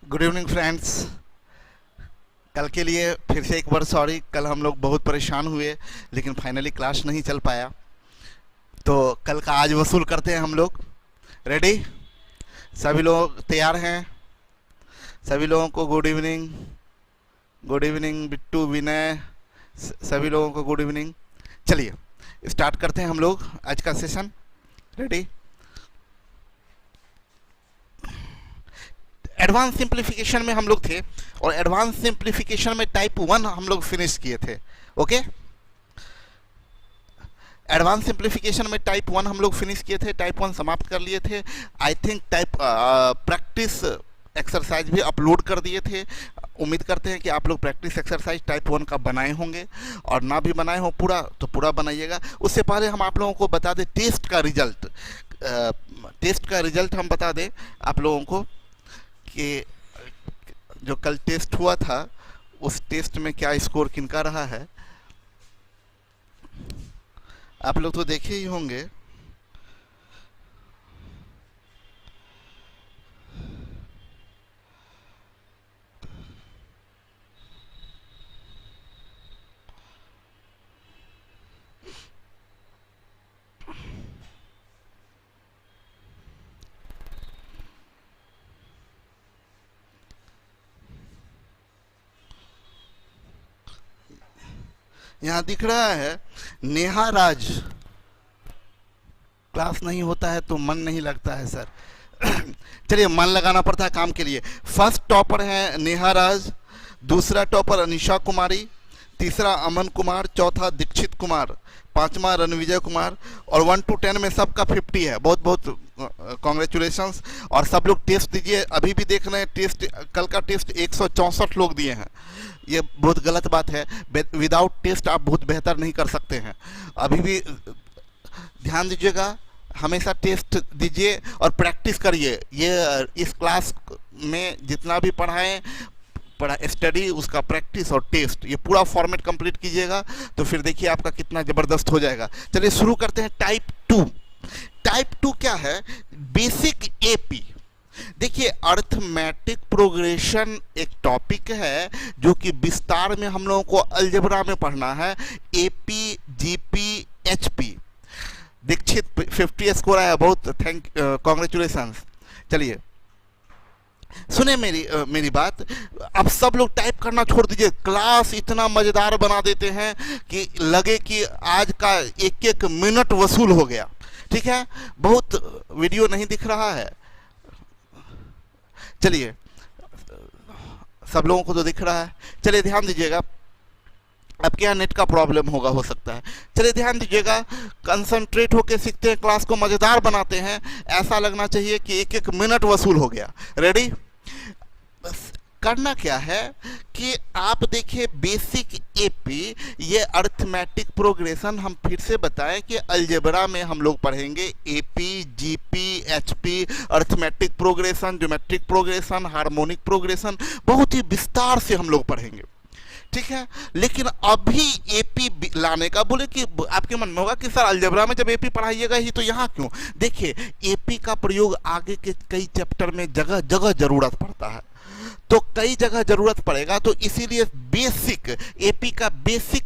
Good evening friends. कल के लिए फिर से एक बार सॉरी। कल हम लोग बहुत परेशान हुए लेकिन फाइनली क्लास नहीं चल पाया। तो कल का आज वसूल करते हैं हम लोग। रेडी? सभी लोग तैयार हैं? सभी लोगों को good evening. Good evening Bittu, Vinay, सभी लोगों को गुड इवनिंग। चलिए स्टार्ट करते हैं हम लोग आज का सेशन। रेडी? एडवांस सिंप्लीफिकेशन में हम लोग थे और एडवांस सिंप्लीफिकेशन में टाइप 1 हम लोग फिनिश किए थे। ओके, एडवांस सिंप्लीफिकेशन में टाइप 1 हम लोग फिनिश किए थे, टाइप 1 समाप्त कर लिए थे। I think type practice exercise भी अपलोड कर दिए थे। उम्मीद करते हैं कि आप लोग प्रैक्टिस एक्सरसाइज टाइप 1 का बनाए होंगे, और ना भी बनाए हो पूरा तो पूरा बनाइएगा। उससे पहले हम आप लोगों को बता दें टेस्ट का रिजल्ट। टेस्ट का रिजल्ट हम बता दें आप लोगों को कि जो कल टेस्ट हुआ था उस टेस्ट में क्या स्कोर किनका रहा है। आप लोग तो देखे ही होंगे। यहाँ दिख रहा है नेहा राज। क्लास नहीं होता है तो मन नहीं लगता है सर। चलिए, मन लगाना पड़ता है काम के लिए। फर्स्ट टॉपर है नेहा राज, दूसरा टॉपर अनिशा कुमारी, तीसरा अमन कुमार, चौथा दीक्षित कुमार, पांचवा रणविजय कुमार। और 1 to 10 में सबका 50 है। बहुत बहुत कॉन्ग्रेचुलेशंस। और सब लोग टेस्ट दीजिए। अभी भी देख रहे हैं टेस्ट, कल का टेस्ट 164 लोग दिए हैं। ये बहुत गलत बात है। विदाउट टेस्ट आप बहुत बेहतर नहीं कर सकते हैं। अभी भी ध्यान दीजिएगा, हमेशा टेस्ट दीजिए और प्रैक्टिस करिए। ये इस क्लास में जितना भी पढ़ाएं, पढ़ा स्टडी, उसका प्रैक्टिस और टेस्ट, ये पूरा फॉर्मेट कंप्लीट कीजिएगा तो फिर देखिए आपका कितना ज़बरदस्त हो जाएगा। चलिए शुरू करते हैं टाइप 2। टाइप 2 क्या है? Basic AP. देखिए, अर्थमेटिक प्रोग्रेशन एक टॉपिक है जो कि विस्तार में हम लोगों को अलजेब्रा में पढ़ना है। AP, GP, HP. Dixit 50 score आया, बहुत कॉन्ग्रेचुलेशंस। चलिए सुने मेरी बात। अब सब लोग टाइप करना छोड़ दीजिए। क्लास इतना मज़ेदार बना देते हैं कि लगे कि आज का एक एक मिनट वसूल हो गया। ठीक है, बहुत वीडियो नहीं दिख रहा है। चलिए, सब लोगों को तो दिख रहा है। चलिए ध्यान दीजिएगा। अब क्या नेट का प्रॉब्लम होगा, हो सकता है। चलिए ध्यान दीजिएगा, कंसंट्रेट होकर सीखते हैं, क्लास को मज़ेदार बनाते हैं। ऐसा लगना चाहिए कि एक एक मिनट वसूल हो गया। रेडी? बस करना क्या है कि आप देखिए बेसिक एपी, ये अर्थमेटिक प्रोग्रेशन। हम फिर से बताएं कि अलजेब्रा में हम लोग पढ़ेंगे AP, GP, HP, arithmetic progression, geometric progression, harmonic progression, बहुत ही विस्तार से हम लोग पढ़ेंगे। ठीक है, लेकिन अभी एपी लाने का बोले कि आपके मन में होगा कि सर अलजेब्रा में जब एपी पढ़ाइएगा ही तो यहाँ क्यों? देखिए, एपी का प्रयोग आगे के कई चैप्टर में जगह जगह जरूरत पड़ता है, तो कई जगह जरूरत पड़ेगा, तो इसीलिए बेसिक एपी का बेसिक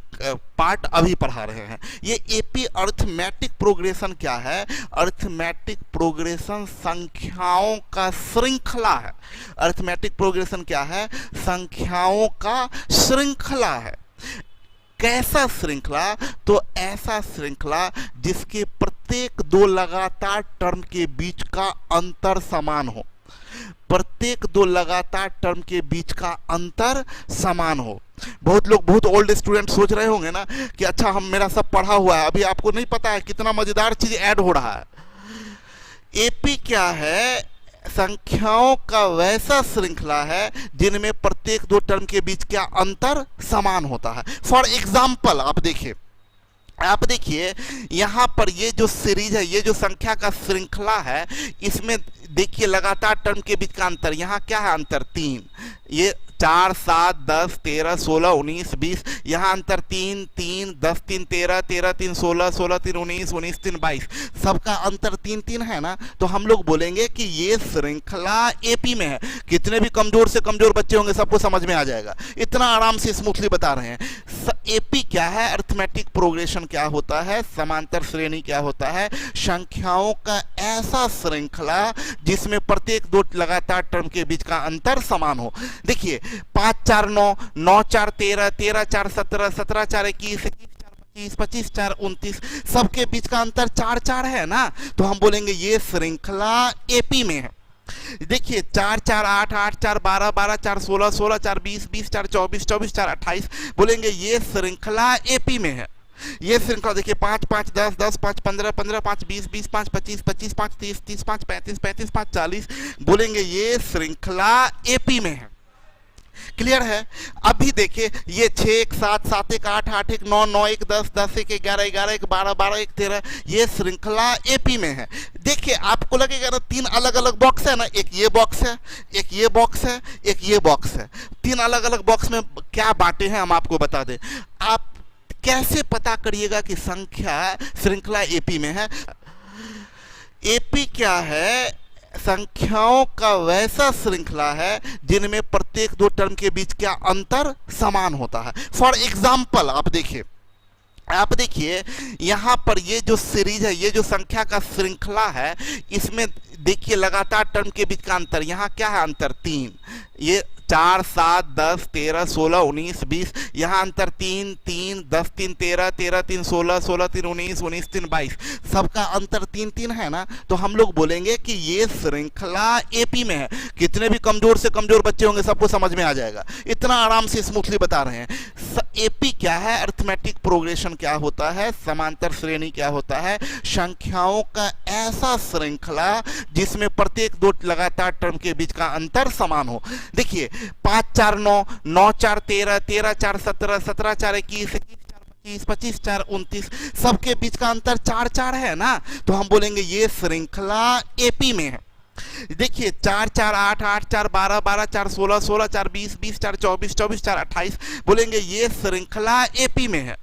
पार्ट अभी पढ़ा रहे हैं। ये एपी अर्थमेटिक प्रोग्रेशन क्या है? अर्थमेटिक प्रोग्रेशन संख्याओं का श्रृंखला है। अर्थमेटिक प्रोग्रेशन क्या है? संख्याओं का श्रृंखला है। कैसा श्रृंखला? तो ऐसा श्रृंखला जिसके प्रत्येक दो लगातार टर्म के बीच का अंतर समान हो। प्रत्येक दो लगातार टर्म के बीच का अंतर समान हो। बहुत लोग, बहुत ओल्ड स्टूडेंट सोच रहे होंगे ना कि अच्छा हम मेरा सब पढ़ा हुआ है, अभी आपको नहीं पता है कितना मजेदार चीज ऐड हो रहा है। एपी क्या है? संख्याओं का वैसा श्रृंखला है जिनमें प्रत्येक दो टर्म के बीच का अंतर समान होता है। फॉर एग्जाम्पल आप देखिए यहाँ पर ये जो सीरीज है, ये जो संख्या का श्रृंखला है, इसमें देखिए लगातार टर्म के बीच का अंतर, यहाँ क्या है अंतर? 3। ये 4 7 10 13 16 19 20, यहाँ अंतर 3 3 10 3 13 13 3 16 16 3 19 19 3 22, सबका अंतर 3 3 है ना, तो हम लोग बोलेंगे कि ये श्रृंखला एपी में है। कितने भी कमजोर से कमजोर बच्चे होंगे सबको समझ में आ जाएगा, इतना आराम से स्मूथली बता रहे हैं। एपी क्या है, अरिथमेटिक प्रोग्रेशन क्या होता है, समांतर श्रेणी क्या होता है, संख्याओं का ऐसा श्रृंखला जिसमें प्रत्येक दो लगातार टर्म के बीच का अंतर समान हो। देखिए 5 4 9, 9 4 13, 13 4 17, 17 4 21, 21 25 4 29, सबके बीच का अंतर 4 4 है ना, तो हम बोलेंगे ये श्रृंखला एपी में है। देखिए 4 4 8 8 4 12 12 4 16 16 4 20 20 4 24 24 4 28, बोलेंगे ये श्रृंखला एपी में है। ये श्रृंखला देखिए 5 5 10 10 5 15 15 5 20 20 5 25 25 5 30 30 5 35 35 5 40, बोलेंगे ये श्रृंखला एपी में है। क्लियर है। अभी देखिए ये 6 1 7 7 1 8 8 1 9 9 1 10 10 1 11 11 1 12 12 1 13, ये श्रृंखला एपी में है। देखिए आपको लगेगा ना 3 अलग अलग बॉक्स है ना, एक ये बॉक्स है, एक ये बॉक्स है, एक ये बॉक्स है। 3 अलग अलग बॉक्स में क्या बांटे हैं हम आपको बता दें। आप कैसे पता करिएगा कि संख्या श्रृंखला एपी में है। एपी क्या है, संख्याओं का वैसा श्रृंखला है जिनमें प्रत्येक दो टर्म के बीच का अंतर समान होता है। फॉर एग्जाम्पल आप देखिए यहाँ पर ये जो सीरीज है, ये जो संख्या का श्रृंखला है, इसमें देखिए लगातार टर्म के बीच का अंतर, यहाँ क्या है अंतर 3, ये 4 7 10 13 16 19 20, यहाँ अंतर 3 3 10 3 13 13 3 16 16 3 19 19 3 22, सबका अंतर 3 3 है ना, तो हम लोग बोलेंगे कि ये श्रृंखला एपी में है। कितने भी कमजोर से कमजोर बच्चे होंगे सबको समझ में आ जाएगा, इतना आराम से स्मूथली बता रहे हैं। एपी क्या है, अरिथमेटिक प्रोग्रेशन क्या होता है, समांतर श्रेणी क्या होता है, संख्याओं का ऐसा श्रृंखला जिसमें प्रत्येक दो लगातार टर्म के बीच का अंतर समान हो। देखिए 5 4 9, 9 4 13, 13 4 17, 17 4 21, 21 25 4 29, सबके बीच का अंतर 4 4 है ना, तो हम बोलेंगे ये श्रृंखला एपी में है। देखिए 4 4 8 8 4 12 12 4 16 16 4 20 20 4 24 24 4 28, बोलेंगे ये श्रृंखला एपी में है।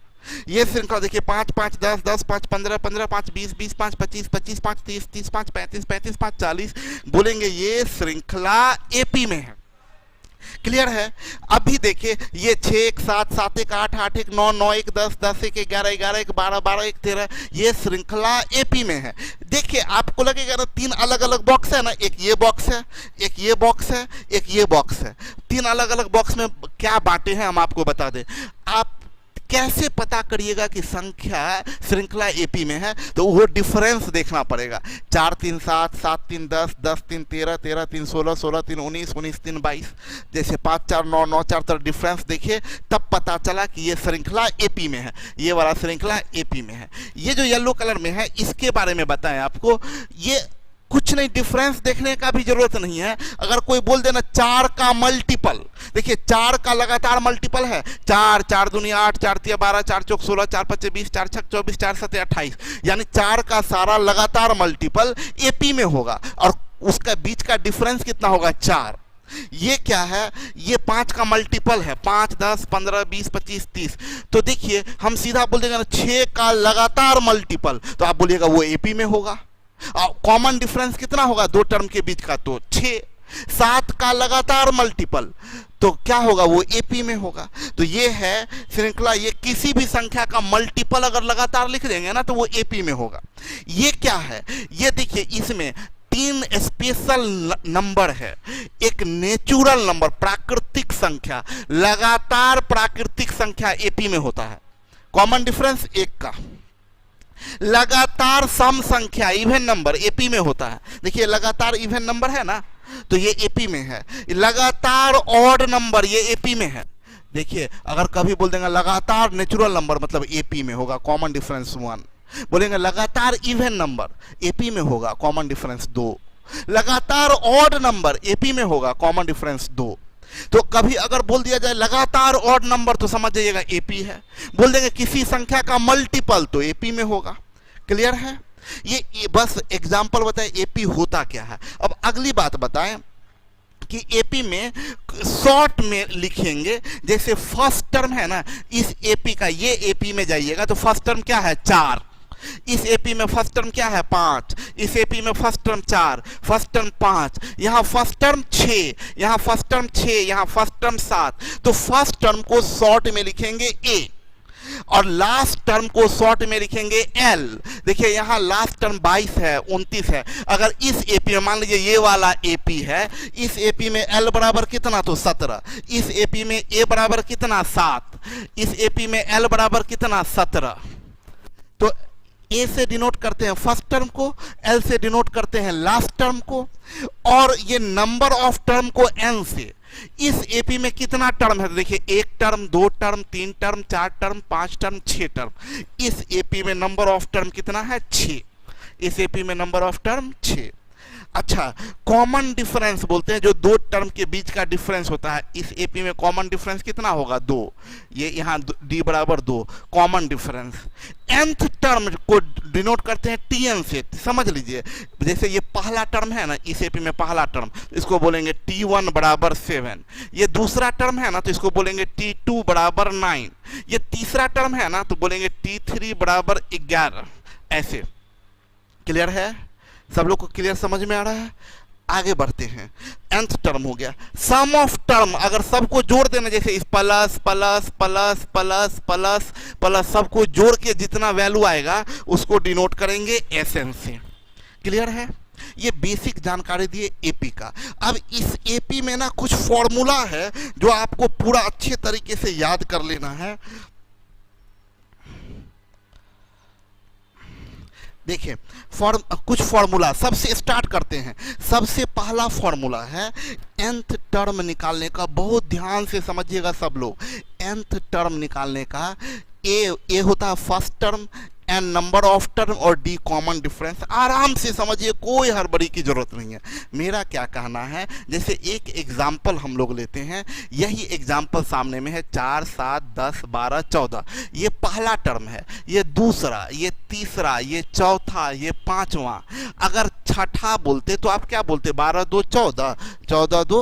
ये श्रृंखला देखिए 5 5 10 10 5 15 15 5 20 20 5 25 25 5 30 30 5 35 35 5 40, बोलेंगे ये श्रृंखला एपी में है। क्लियर है। अभी देखिए ये 6 1 7 7 1 8 8 1 9 9 1 10 10 1 11 11 1 12 12 1 13, ये श्रृंखला एपी में है। देखिए आपको लगेगा ना 3 अलग अलग बॉक्स है ना, एक ये बॉक्स है, एक ये बॉक्स है, एक ये बॉक्स है। 3 अलग अलग बॉक्स में क्या बांटे हैं हम आपको बता दें। आप कैसे पता करिएगा कि संख्या श्रृंखला एपी में है, तो वो डिफरेंस देखना पड़ेगा। 4 3 7 7 3 10 10 3 13 13 3 16 16 3 19 19 3 22, जैसे 5 4 9 9 4 तर डिफरेंस देखिए, तब पता चला कि ये श्रृंखला एपी में है, ये वाला श्रृंखला एपी में है। ये जो येलो कलर में है इसके बारे में बताएं आपको, ये कुछ नहीं, डिफरेंस देखने का भी जरूरत नहीं है। अगर कोई बोल देना 4 का मल्टीपल, देखिए 4 का लगातार मल्टीपल है 4 4 दूनी 8 4 3 12 4 चौक 16 4 5 20 4 6 24 4 7 28, यानी 4 का सारा लगातार मल्टीपल एपी में होगा और उसका बीच का डिफरेंस कितना होगा 4। ये क्या है, ये 5 का मल्टीपल है, 5 10 15 20 25 30, तो देखिए हम सीधा बोल देंगे ना 6 का लगातार मल्टीपल, तो आप बोलिएगा वो एपी में होगा। कॉमन डिफरेंस कितना होगा दो टर्म के बीच का, तो 6। 7 का लगातार मल्टीपल, तो क्या होगा वो एपी में होगा। तो ये है श्रृंखला, ये किसी भी संख्या का मल्टीपल अगर लगातार लिख देंगे ना तो वो एपी में होगा। ये क्या है, ये देखिए इसमें 3 स्पेशल नंबर है, एक नेचुरल नंबर प्राकृतिक संख्या, लगातार प्राकृतिक संख्या एपी में होता है, कॉमन डिफरेंस 1 का। लगातार सम संख्या इवन नंबर एपी में होता है, देखिए लगातार इवन नंबर है ना, तो ये एपी में है। लगातार ऑड नंबर ये एपी में है। देखिए अगर कभी बोल देंगे लगातार नेचुरल नंबर मतलब एपी में होगा, कॉमन डिफरेंस 1। बोलेंगे लगातार इवन नंबर एपी में होगा, कॉमन डिफरेंस 2। लगातार ऑड नंबर एपी में होगा, कॉमन डिफरेंस 2। तो कभी अगर बोल दिया जाए लगातार ऑड नंबर तो समझ जाइएगा एपी है। बोल देंगे किसी संख्या का मल्टीपल तो एपी में होगा। क्लियर है। ये बस एग्जांपल बताए एपी होता क्या है। अब अगली बात बताएं कि एपी में शॉर्ट में लिखेंगे। जैसे फर्स्ट टर्म है ना, इस एपी का, ये एपी में जाइएगा तो फर्स्ट टर्म क्या है 4, इस एपी में फर्स्ट टर्म क्या है 5, इस एपी में फर्स्ट टर्म 4, फर्स्ट टर्म 5, यहाँ फर्स्ट टर्म 6, यहाँ फर्स्ट टर्म 6, यहाँ फर्स्ट टर्म 7। तो फर्स्ट टर्म को शॉर्ट में लिखेंगे ए और लास्ट टर्म को शॉर्ट में लिखेंगे एल। देखिए यहाँ लास्ट टर्म 22 है, 29 है। अगर इस एपी में मान लीजिए ये वाला एपी है, इस एपी में एल बराबर कितना तो 17, इस एपी में ए बराबर कितना 7, इस एपी में एल बराबर कितना 17। तो ए से डिनोट करते हैं फर्स्ट टर्म को, एल से डिनोट करते हैं लास्ट टर्म को, और ये नंबर ऑफ टर्म को एन से। इस एपी में कितना टर्म है, देखिए 1 term, 2 term, 3 term, 4 term, 5 term, 6 term. इस एपी में नंबर ऑफ टर्म कितना है 6, इस एपी में नंबर ऑफ टर्म 6। अच्छा, कॉमन डिफरेंस बोलते हैं जो दो टर्म के बीच का डिफरेंस होता है। इस एपी में कॉमन डिफरेंस कितना होगा 2, ये यहाँ डी बराबर 2 कॉमन डिफरेंस। nth टर्म को डिनोट करते हैं tn से, समझ लीजिए। जैसे ये पहला टर्म है ना, इस एपी में पहला टर्म, इसको बोलेंगे t1 बराबर 7। ये दूसरा टर्म है ना, तो इसको बोलेंगे t2 बराबर 9। ये तीसरा टर्म है ना, तो बोलेंगे t3 बराबर 11। ऐसे क्लियर है, सब लोग को क्लियर समझ में आ रहा है। आगे बढ़ते हैं, nth टर्म हो गया। सम ऑफ टर्म अगर सबको जोड़ देना, जैसे इस plus plus plus plus plus plus सबको जोड़ के जितना वैल्यू आएगा उसको डिनोट करेंगे Sn से। क्लियर है, ये बेसिक जानकारी दिए एपी का। अब इस एपी में ना कुछ फॉर्मूला है जो आपको पूरा अच्छे तरीके से याद कर लेना है। देखिए कुछ फॉर्मूला सबसे स्टार्ट करते हैं। सबसे पहला फॉर्मूला है nth टर्म निकालने का, बहुत ध्यान से समझिएगा सब लोग। nth टर्म निकालने का ए होता है first term, n number of term और डी कॉमन डिफरेंस। आराम से समझिए, कोई हड़बड़ी की जरूरत नहीं है। मेरा क्या कहना है, जैसे एक एग्जाम्पल हम लोग लेते हैं, यही एग्जाम्पल सामने में है 4, 7, 10, 12, 14। ये पहला टर्म है, ये दूसरा, ये तीसरा, ये चौथा, ये पांचवा। अगर छठा बोलते तो आप क्या बोलते, 12 2 14, 14 2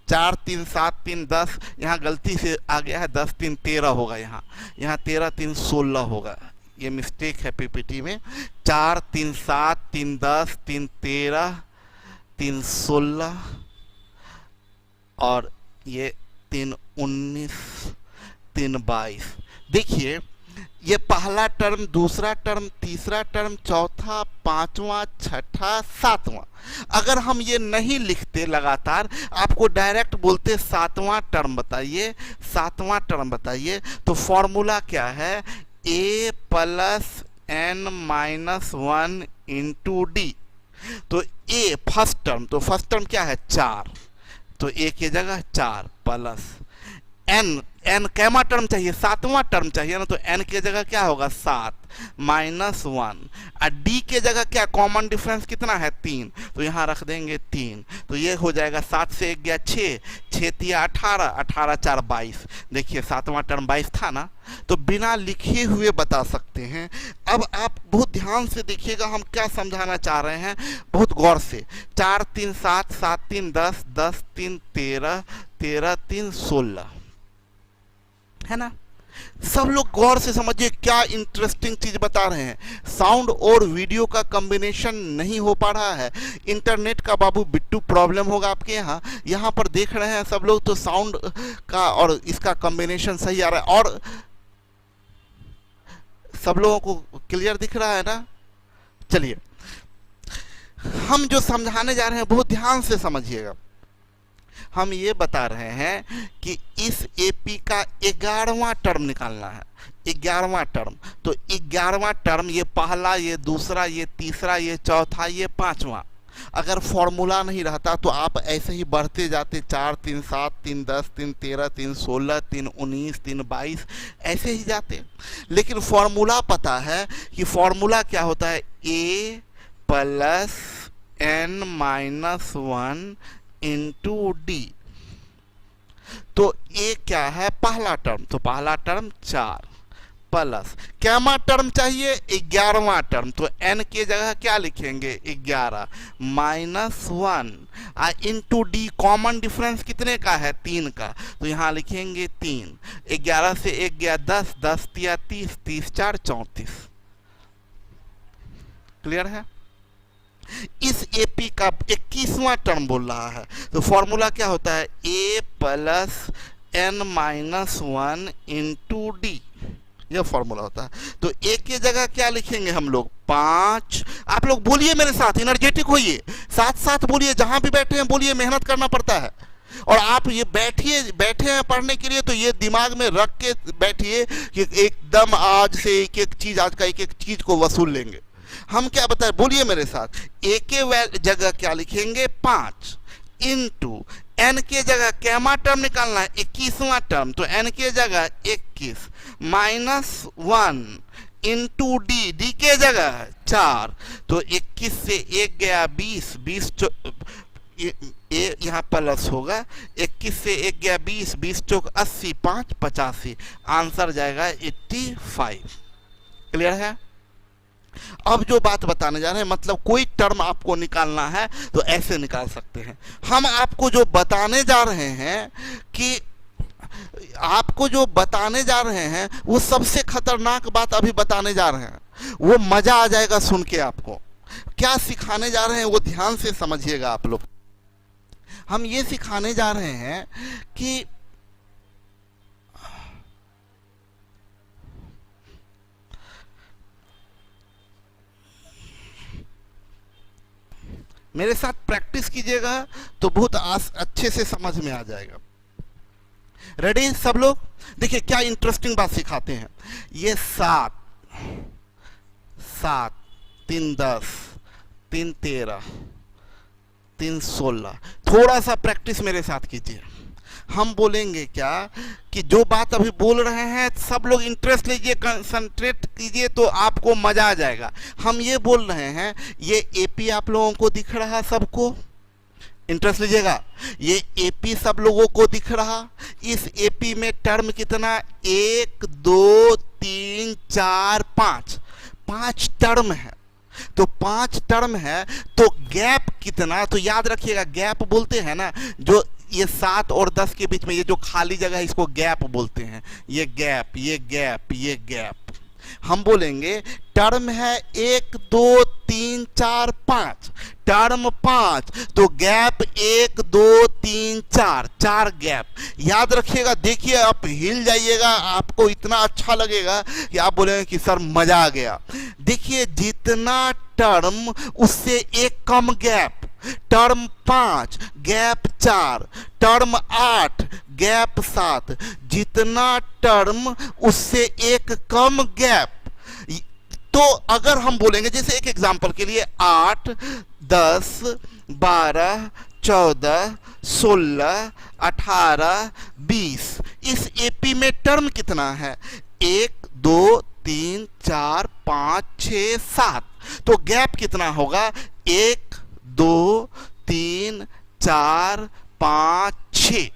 4 3 7 3 10। यहाँ गलती से आ गया है 10 3 13 होगा, यहाँ 13 3 16 होगा, ये मिस्टेक है पीपीटी में। 4 3 7 3 10 3 13 3 16 और ये 3 19 3 22। देखिए ये पहला टर्म, दूसरा टर्म, तीसरा टर्म, चौथा, पांचवा, छठा, सातवां। अगर हम ये नहीं लिखते लगातार, आपको डायरेक्ट बोलते सातवां टर्म बताइए, सातवां टर्म बताइए, तो फॉर्मूला क्या है, a plus n minus 1 into D. तो a फर्स्ट टर्म, तो फर्स्ट टर्म क्या है 4, तो a की जगह 4 प्लस n कैमा टर्म चाहिए, सातवां टर्म चाहिए ना, तो n की जगह क्या होगा 7 माइनस 1। और d के जगह क्या कॉमन डिफरेंस कितना है 3, तो यहाँ रख देंगे 3। तो ये हो जाएगा 7 से 1 गया 6, 6 तिया 18, 18 4 22। देखिए सातवां टर्म 22 था ना, तो बिना लिखे हुए बता सकते हैं। अब आप बहुत ध्यान से देखिएगा हम क्या समझाना चाह रहे हैं, बहुत गौर से। 4 3 7, 7 3 10, 10 3 13, 13 3 16, है ना। सब लोग गौर से समझिए क्या इंटरेस्टिंग चीज बता रहे हैं। साउंड और वीडियो का कॉम्बिनेशन नहीं हो पा रहा है, इंटरनेट का बाबू बिट्टू प्रॉब्लम होगा आपके यहाँ पर देख रहे हैं सब लोग, तो साउंड का और इसका कॉम्बिनेशन सही आ रहा है। और सब लोगों को क्लियर दिख रहा है ना। चलिए हम जो समझाने जा रहे हैं बहुत ध्यान से समझिएगा। हम ये बता रहे हैं कि इस एपी का 11वां टर्म निकालना है, 11वां टर्म। तो 11वां टर्म, ये पहला, ये दूसरा, ये तीसरा, ये चौथा, ये पांचवा। अगर फॉर्मूला नहीं रहता तो आप ऐसे ही बढ़ते जाते, 4 3 7 3 10 3 13 3 16 3 19 3 22 ऐसे ही जाते। लेकिन फॉर्मूला पता है कि फॉर्मूला क्या होता है, a plus n minus 1 into D. तो a क्या है पहला टर्म, तो पहला टर्म 4 प्लस कैमा टर्म चाहिए 11वां टर्म, तो n की जगह क्या लिखेंगे 11 -1 इंटू डी, कॉमन डिफरेंस कितने का है 3 का, तो यहाँ लिखेंगे 3। 11 से 1 गया 10, 10 तिया 30, 30 4 34। क्लियर है? इस एपी का 21वां टर्म बोल रहा है, तो फॉर्मूला क्या होता है a plus n-1 into D, यह फॉर्मूला होता है। तो a की जगह क्या लिखेंगे हम लोग 5। आप लोग बोलिए मेरे साथ, एनर्जेटिक होइए, साथ साथ बोलिए, जहां भी बैठे हैं बोलिए, मेहनत करना पड़ता है। और आप ये बैठे हैं पढ़ने के लिए, तो ये दिमाग में रख के बैठिए कि एकदम आज से एक एक चीज को वसूल लेंगे। हम क्या बताएं, बोलिए मेरे साथ, a के जगह क्या लिखेंगे 5 इंटू n के जगह कैमा टर्म निकालना है 21वां टर्म, तो n के जगह 21 -1 इंटू डी, डी के जगह 4, तो 21 से 1 गया 20, 20 यहाँ प्लस होगा, 21 से 1 गया 20, 20 चौक 80, 5 85, आंसर जाएगा 85। क्लियर है? अब जो बात बताने जा रहे हैं, मतलब कोई टर्म आपको निकालना है तो ऐसे निकाल सकते हैं। हम आपको जो बताने जा रहे हैं वो सबसे खतरनाक बात अभी बताने जा रहे हैं, वो मजा आ जाएगा सुन के। आपको क्या सिखाने जा रहे हैं वो ध्यान से समझिएगा आप लोग। हम ये सिखाने जा रहे हैं कि मेरे साथ प्रैक्टिस कीजिएगा तो बहुत अच्छे से समझ में आ जाएगा। रेडी सब लोग? देखिए क्या इंटरेस्टिंग बात सिखाते हैं। ये 7 3 10 3 13 3 16, थोड़ा सा प्रैक्टिस मेरे साथ कीजिए। हम बोलेंगे क्या कि जो बात अभी बोल रहे हैं सब लोग इंटरेस्ट लीजिए, कंसंट्रेट कीजिए, तो आपको मजा आ जाएगा। हम ये बोल रहे हैं, ये एपी आप लोगों को दिख रहा, सबको इंटरेस्ट लीजिएगा, ये एपी सब लोगों को दिख रहा। इस एपी में टर्म कितना 1 2 3 4 5, 5 टर्म है। तो 5 टर्म है तो गैप कितना, तो याद रखिएगा गैप बोलते हैं ना, जो ये 7 और 10 के बीच में ये जो खाली जगह है इसको गैप बोलते हैं। ये गैप, ये गैप, ये गैप। हम बोलेंगे टर्म है 1 2 3 4 5, टर्म 5, तो गैप 1 2 3 4, 4 गैप। याद रखिएगा, देखिए आप हिल जाइएगा, आपको इतना अच्छा लगेगा कि आप बोलेंगे कि सर मजा आ गया। देखिए जितना टर्म उससे एक कम gap, term 5 gap 4, term 8 gap 7, जितना टर्म उससे एक कम गैप। तो अगर हम बोलेंगे जैसे एक एग्जांपल के लिए 8 10 12 14 16 18 20, इस एपी में टर्म कितना है 1 2 3 4 5 6 7, तो गैप कितना होगा 1 2 3 4 5 6,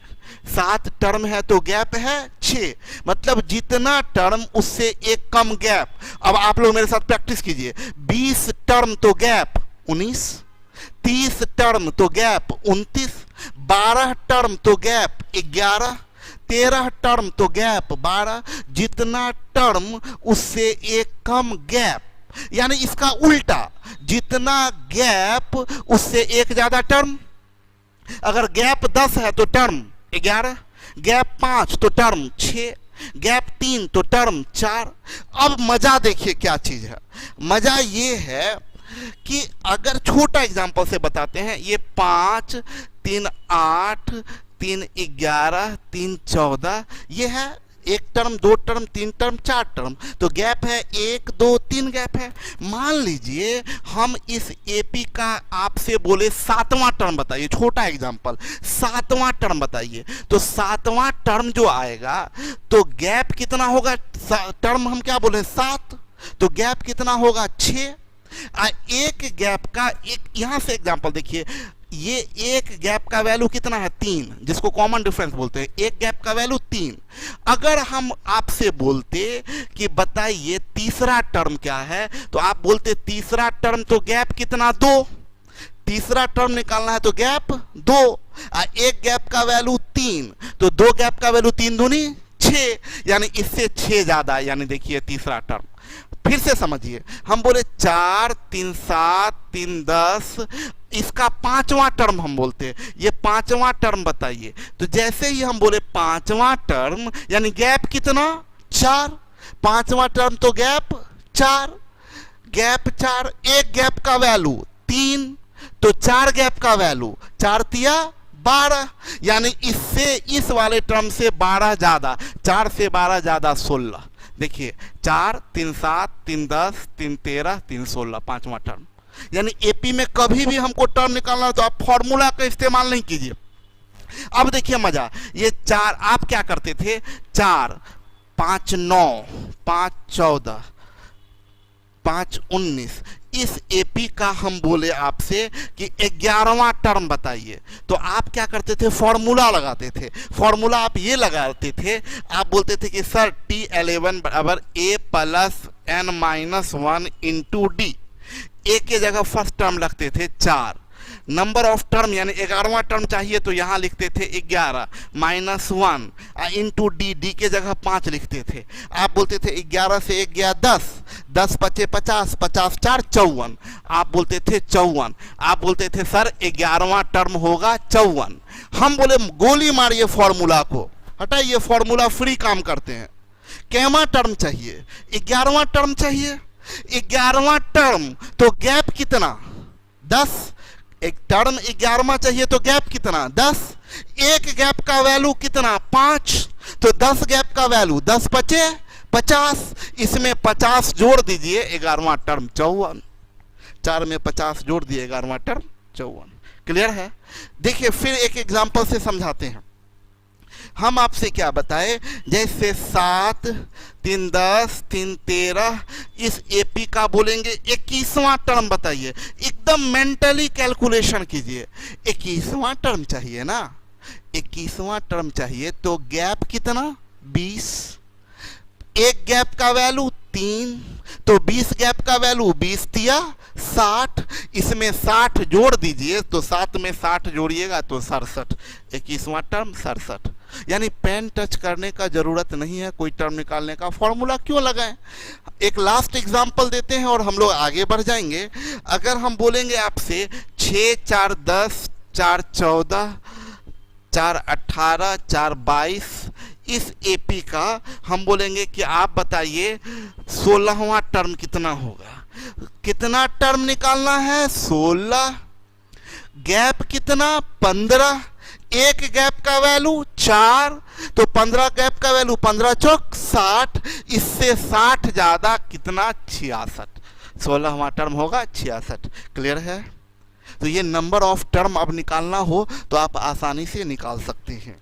7 टर्म है तो गैप है 6, मतलब जितना टर्म उससे एक कम गैप। अब आप लोग मेरे साथ प्रैक्टिस कीजिए, 20 टर्म तो गैप 19, 30 टर्म तो गैप 29, 12 टर्म तो गैप 11, 13 टर्म तो गैप 12, जितना टर्म उससे एक कम गैप। यानी इसका उल्टा, जितना गैप उससे एक ज्यादा टर्म। अगर गैप 10 है तो टर्म 11, गैप 5 तो टर्म 6, गैप 3 तो टर्म 4। अब मजा देखिए क्या चीज है, मजा ये है कि अगर छोटा एग्जांपल से बताते हैं, ये 5 3 8 3 11 3 14, ये है 1 टर्म 2 टर्म 3 टर्म 4 टर्म, तो गैप है 1 2 3 गैप है। मान लीजिए हम इस एपी का आपसे बोले 7वां टर्म बताइए, छोटा एग्जांपल 7वां टर्म बताइए, तो 7वां टर्म जो आएगा तो गैप कितना होगा, टर्म हम क्या बोले 7, तो गैप कितना होगा 6। एक गैप का एक, यहां से एग्जांपल देखिए, ये एक गैप का वैल्यू कितना है 3, जिसको कॉमन डिफरेंस बोलते हैं। एक गैप का वैल्यू 3। अगर हम आपसे बोलते कि बताइए तीसरा टर्म क्या है, तो आप बोलते तीसरा टर्म तो गैप कितना 2, तीसरा टर्म निकालना है तो गैप 2, एक गैप का वैल्यू 3, तो 2 गैप का वैल्यू 3 दूनी 6, यानी इससे 6 ज्यादा, यानी देखिए तीसरा टर्म। फिर से समझिए, हम बोले 4 3 7 3 10, इसका पांचवा टर्म हम बोलते हैं, ये पांचवा टर्म बताइए। तो जैसे ही हम बोले पांचवा टर्म, यानी गैप कितना 4, पांचवा टर्म तो गैप 4, गैप 4, एक गैप का वैल्यू 3, तो 4 गैप का वैल्यू 4 तिया 12, यानी इससे इस वाले टर्म से 12 ज्यादा, 4 से 12 ज्यादा 16। देखिए 4 3 7 3 10 3 13 3 16, पांचवा टर्म। यानी एपी में कभी भी हमको टर्म निकालना हो तो आप फॉर्मूला का इस्तेमाल नहीं कीजिए। अब देखिए मजा, ये 4 आप क्या करते थे, 4 5 9 5 14 5 19, इस एपी का हम बोले आपसे कि 11वां टर्म बताइए, तो आप क्या करते थे, फॉर्मूला लगाते थे। फॉर्मूला आप ये लगाते थे, आप बोलते थे कि सर T11 बराबर a plus n minus 1 into D. A के जगह फर्स्ट टर्म रखते थे 4, नंबर ऑफ टर्म यानी 11वां टर्म चाहिए तो यहां लिखते थे 11 माइनस 1 इंटू डी, डी के जगह 5 लिखते थे। आप बोलते थे 11 से 1 गया 10, 10 पचे 50, 50 4 54, आप बोलते थे 54। आप बोलते थे सर 11वां टर्म होगा 54। हम बोले गोली मारिए फॉर्मूला को, हटाइए फॉर्मूला, फ्री काम करते हैं। कैमा टर्म चाहिए, 11वां टर्म चाहिए। 11वां टर्म तो गैप कितना 10, एक टर्म 11वां चाहिए तो गैप कितना 10, एक गैप का वैल्यू कितना 5, तो 10 गैप का वैल्यू 10 पचे 50, इसमें 50 जोड़ दीजिए, 11वां टर्म 54, 4 में 50 जोड़ दिए, 11वां टर्म 54। क्लियर है? देखिए फिर एक एग्जांपल से समझाते हैं। हम आपसे क्या बताए, जैसे 7 3 10 3 13, इस एपी का बोलेंगे 21वां टर्म बताइए। एकदम मेंटली कैलकुलेशन कीजिए, 21वां टर्म चाहिए ना, 21वां टर्म चाहिए तो गैप कितना 20, एक गैप का वैल्यू 3, तो 20 गैप का वैल्यू 20 तिया 60, इसमें 60 जोड़ दीजिए, तो 7 में 60 जोड़िएगा तो 67, 21वां टर्म 67। यानी पेन टच करने का जरूरत नहीं है कोई टर्म निकालने का, फॉर्मूला क्यों लगाएं। एक लास्ट एग्जांपल देते हैं और हम लोग आगे बढ़ जाएंगे। अगर हम बोलेंगे आपसे 6 4 10 4 14 4 18 4 22, इस एपी का हम बोलेंगे कि आप बताइए 16वां टर्म कितना होगा। कितना टर्म निकालना है 16, गैप कितना 15, एक गैप का वैल्यू 4, तो 15 गैप का वैल्यू 15 चौक 60, इससे 60 ज्यादा कितना 66, 16वां टर्म होगा 66। क्लियर है? तो ये नंबर ऑफ टर्म अब निकालना हो तो आप आसानी से निकाल सकते हैं।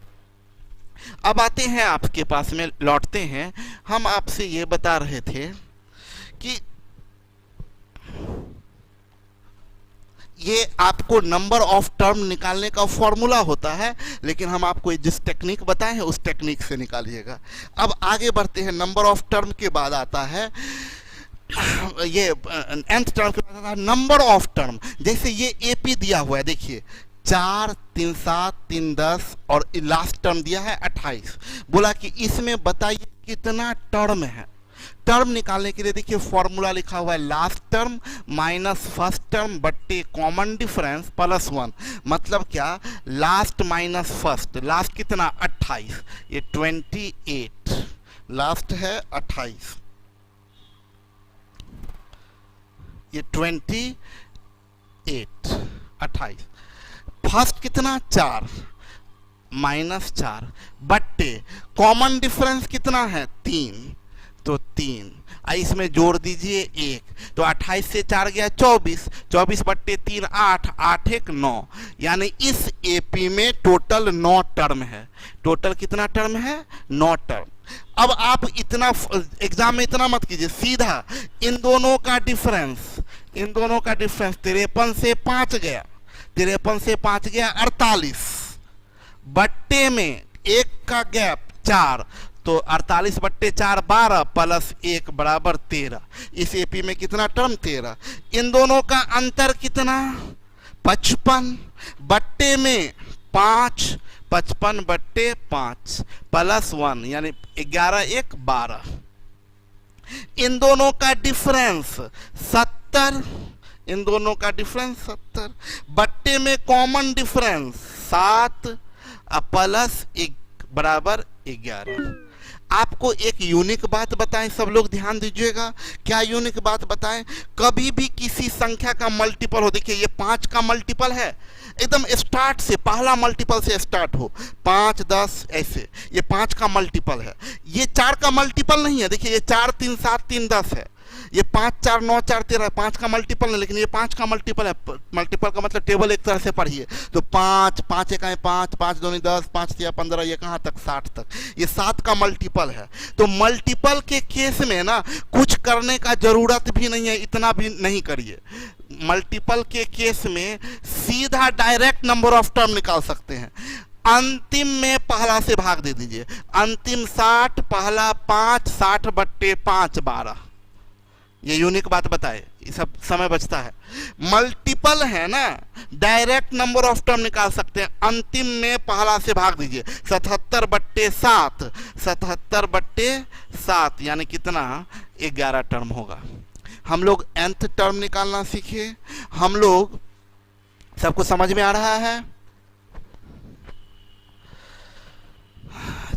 अब आते हैं आपके पास में, लौटते हैं। हम आपसे ये बता रहे थे कि ये आपको नंबर ऑफ टर्म निकालने का फॉर्मूला होता है, लेकिन हम आपको जिस टेक्निक बताए हैं उस टेक्निक से निकालिएगा। अब आगे बढ़ते हैं। नंबर ऑफ टर्म के बाद आता है ये nth टर्म के बाद आता है नंबर ऑफ टर्म। जैसे ये एपी दिया हुआ है, देखिए 4 3 7 3 10 और लास्ट टर्म दिया है 28। बोला कि इसमें बताइए कितना टर्म है। टर्म निकालने के लिए देखिए फॉर्मूला लिखा हुआ है last term minus first term बट्टे कॉमन डिफरेंस प्लस 1। मतलब क्या, लास्ट माइनस फर्स्ट, लास्ट कितना 28, ये 28, लास्ट है 28, ये 28 28, फर्स्ट कितना 4 माइनस 4 बट्टे कॉमन डिफरेंस कितना है 3, तो 3, इसमें जोड़ दीजिए 1, तो 28 से 4 गया 24, 24 बट्टे 3 8, 8 1 9, यानी इस एपी में टोटल 9 टर्म है। टोटल कितना टर्म है 9 टर्म। अब आप इतना एग्जाम में इतना मत कीजिए, सीधा इन दोनों का डिफरेंस 53 से 5 गया, 53 से 5 गया 48, बट्टे में 1 का गैप 4, तो 48 बट्टे 4 12 प्लस 1 बराबर 13। इस एपी में कितना टर्म 13। इन दोनों का अंतर कितना 55, बट्टे में 5, 55 बट्टे 5 प्लस 1 यानी 11 1 12। इन दोनों का डिफरेंस 70, इन दोनों का डिफरेंस 70, बट्टे में कॉमन डिफरेंस 7 प्लस 1 बराबर 11। आपको एक यूनिक बात बताएं, सब लोग ध्यान दीजिएगा। क्या यूनिक बात बताएं? कभी भी किसी संख्या का मल्टीपल हो, देखिए ये 5 का मल्टीपल है, एकदम स्टार्ट से पहला मल्टीपल से स्टार्ट हो, 5 10 ऐसे, ये 5 का मल्टीपल है। ये 4 का मल्टीपल नहीं है, देखिए ये 4 3 7 3 10 है, ये 5 4 9 4 13 5 का मल्टीपल नहीं, लेकिन ये 5 का मल्टीपल है। मल्टीपल का मतलब टेबल एक तरह से पढ़िए तो 5 5 1 5 5 2 10 5 3 15, ये कहाँ तक 60 तक, ये 7 का मल्टीपल है। तो मल्टीपल के केस में ना कुछ करने का जरूरत भी नहीं है, इतना भी नहीं करिए। मल्टीपल के केस में सीधा डायरेक्ट नंबर ऑफ टर्म निकाल सकते हैं। अंतिम में पहला से भाग दे दीजिए, अंतिम 60 पहला 5, 60 बट्टे 5 12। ये यूनिक बात बताए, ये सब समय बचता है। मल्टीपल है ना, डायरेक्ट नंबर ऑफ टर्म निकाल सकते हैं। अंतिम में पहला से भाग दीजिए, 77 बट्टे 7, 77 बट्टे 7 यानी कितना 11 टर्म होगा। हम लोग nth टर्म निकालना सीखे, हम लोग, सबको समझ में आ रहा है?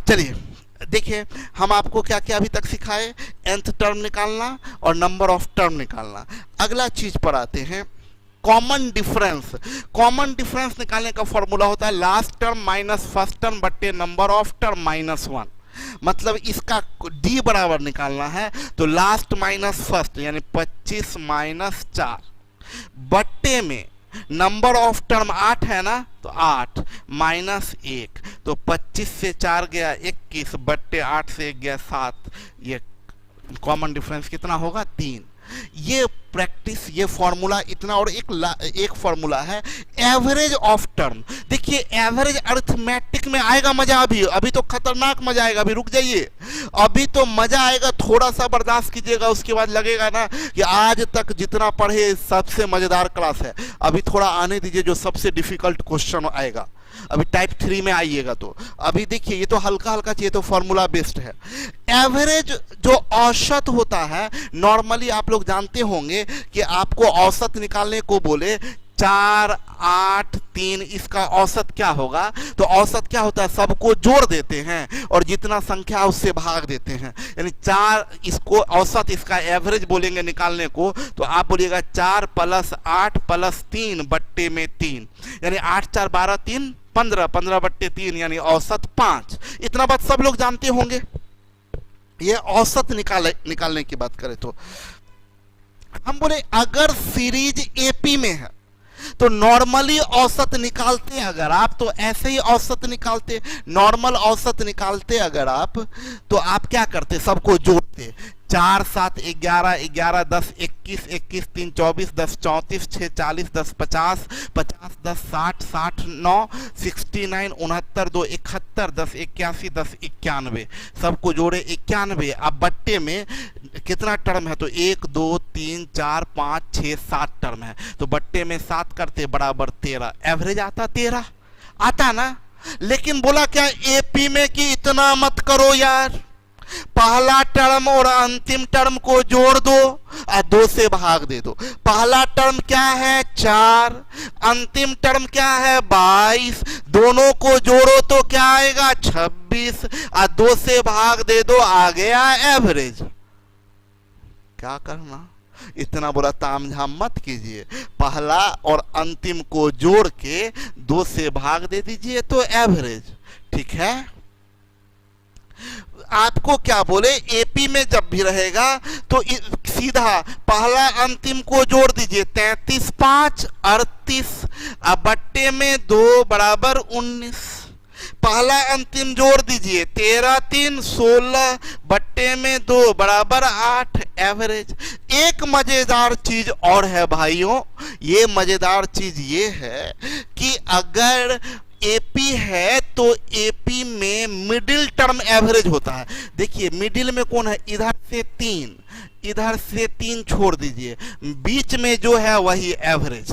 चलिए देखिए, हम आपको क्या क्या अभी तक सिखाए, nth टर्म निकालना और नंबर ऑफ टर्म निकालना। अगला चीज पर आते हैं, कॉमन डिफरेंस। कॉमन डिफरेंस निकालने का फॉर्मूला होता है last term minus first term बट्टे नंबर ऑफ टर्म माइनस 1। मतलब इसका d बराबर निकालना है तो लास्ट माइनस फर्स्ट यानी 25 माइनस 4 बट्टे में नंबर ऑफ टर्म 8 है ना, तो 8 माइनस 1, तो 25 से 4 गया 21 बट्टे 8 से 1 गया 7। ये कॉमन डिफरेंस कितना होगा 3। ये प्रैक्टिस, ये फॉर्मूला इतना, और एक फॉर्मूला है एवरेज ऑफ टर्म। देखिए एवरेज अरिथमेटिक में आएगा मजा, अभी तो खतरनाक मजा आएगा, अभी रुक जाइए, अभी तो मजा आएगा, थोड़ा सा बर्दाश्त कीजिएगा, उसके बाद लगेगा ना कि आज तक जितना पढ़े सबसे मजेदार क्लास है। अभी थोड़ा आने दीजिए, जो सबसे डिफिकल्ट क्वेश्चन आएगा अभी टाइप 3 में आइएगा। तो अभी देखिए ये तो हल्का हल्का चाहिए, तो फॉर्मूला बेस्ड है। एवरेज जो औसत होता है, नॉर्मली आप लोग जानते होंगे कि आपको औसत निकालने को बोले 4 8 3, इसका औसत क्या होगा? तो औसत क्या होता है, सबको जोड़ देते हैं और जितना संख्या उससे भाग देते हैं, यानी 4, इसको औसत, इसका एवरेज बोलेंगे निकालने को, तो आप बोलिएगा 4 प्लस 8 प्लस 3 बट्टे में 3, यानी 8 4 12 3 15, 15 बट्टे 3 यानी औसत 5। इतना बात सब लोग जानते होंगे। ये औसत निकालने की बात करें तो हम बोले अगर सीरीज एपी में है तो नॉर्मली औसत निकालते अगर आप, तो ऐसे ही औसत निकालते, नॉर्मल औसत निकालते अगर आप, तो आप क्या करते, सबको जोड़ते, 4 7 11 11 10 21 21 3 24 10 34 6 40 10 50 50 10 60 60 9 69 69 2 71 10 81 10 91, सबको जोड़े 91। अब बट्टे में कितना टर्म है, तो 1 2 3 4 5 6 7 टर्म है, तो बट्टे में 7 करते बराबर 13। एवरेज आता 13 आता ना, लेकिन बोला क्या एपी में कि इतना मत करो यार, पहला टर्म और अंतिम टर्म को जोड़ दो और 2 से भाग दे दो। पहला टर्म क्या है 4, अंतिम टर्म क्या है 22, दोनों को जोड़ो तो क्या आएगा 26 और 2 से भाग दे दो, आ गया एवरेज। क्या करना, इतना बुरा तामझाम मत कीजिए, पहला और अंतिम को जोड़ के 2 से भाग दे दीजिए तो एवरेज, ठीक है। आपको क्या बोले, एपी में जब भी रहेगा तो सीधा पहला अंतिम को जोड़ दीजिए, 33 5 38, अब बट्टे में 2 बराबर 19, पहला अंतिम जोड़ दीजिए, 13 3 16 बट्टे में 2 बराबर 8 एवरेज। एक मजेदार चीज और है भाइयों, ये मजेदार चीज ये है कि अगर एपी है तो एपी में मिडिल टर्म एवरेज होता है। देखिए मिडिल में कौन है, इधर से 3, इधर से 3 छोड़ दीजिए, बीच में जो है वही एवरेज।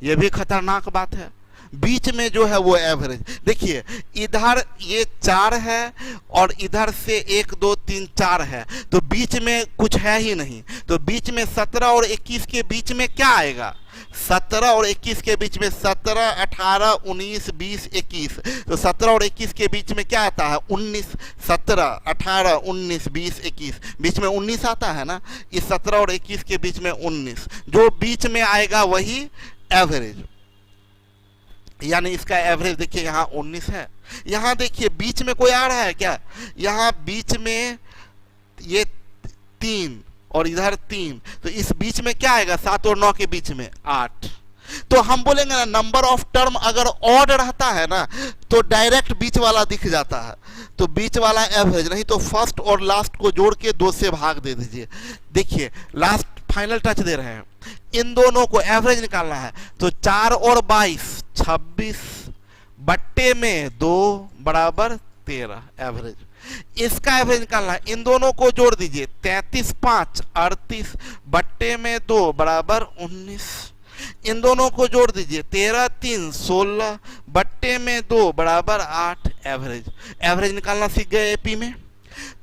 ये भी खतरनाक बात है, बीच में जो है वो एवरेज। देखिए इधर ये 4 है और इधर से 1 2 3 4 है, तो बीच में कुछ है ही नहीं। तो बीच में 17 और 21 के बीच में क्या आएगा, 17 और 21 के बीच में 17 18 19 20 21, तो 17 और 21 के बीच में क्या आता है 19। 17 18 19 20 21, बीच में 19 आता है ना, इस 17 और 21 के बीच में 19, जो बीच में आएगा वही एवरेज। यानी इसका एवरेज देखिए यहाँ 19 है। यहाँ देखिए बीच में कोई आ रहा है क्या, यहाँ बीच में ये 3 और इधर 3, तो इस बीच में क्या आएगा, 7 और 9 के बीच में 8। तो हम बोलेंगे ना नंबर ऑफ टर्म अगर ऑड रहता है ना तो डायरेक्ट बीच वाला दिख जाता है, तो बीच वाला एवरेज, नहीं तो फर्स्ट और लास्ट को जोड़ के 2 से भाग दे दीजिए। देखिए लास्ट फाइनल टच दे रहे हैं, इन दोनों को एवरेज निकालना है, तो 4 और 22 26 बट्टे में 2 बराबर 13 एवरेज। इसका एवरेज निकालना है, इन दोनों को जोड़ दीजिए, 33 5 38 बट्टे में 2 बराबर 19, इन दोनों को जोड़ दीजिए, 13 3 16 बट्टे में 2 बराबर 8 एवरेज। एवरेज निकालना सीख गए एपी में।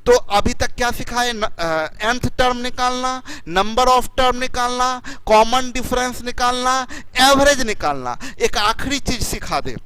तो अभी तक क्या सिखाए, nth टर्म निकालना, नंबर ऑफ टर्म निकालना, कॉमन डिफरेंस निकालना, एवरेज निकालना। एक आखिरी चीज सिखा दे,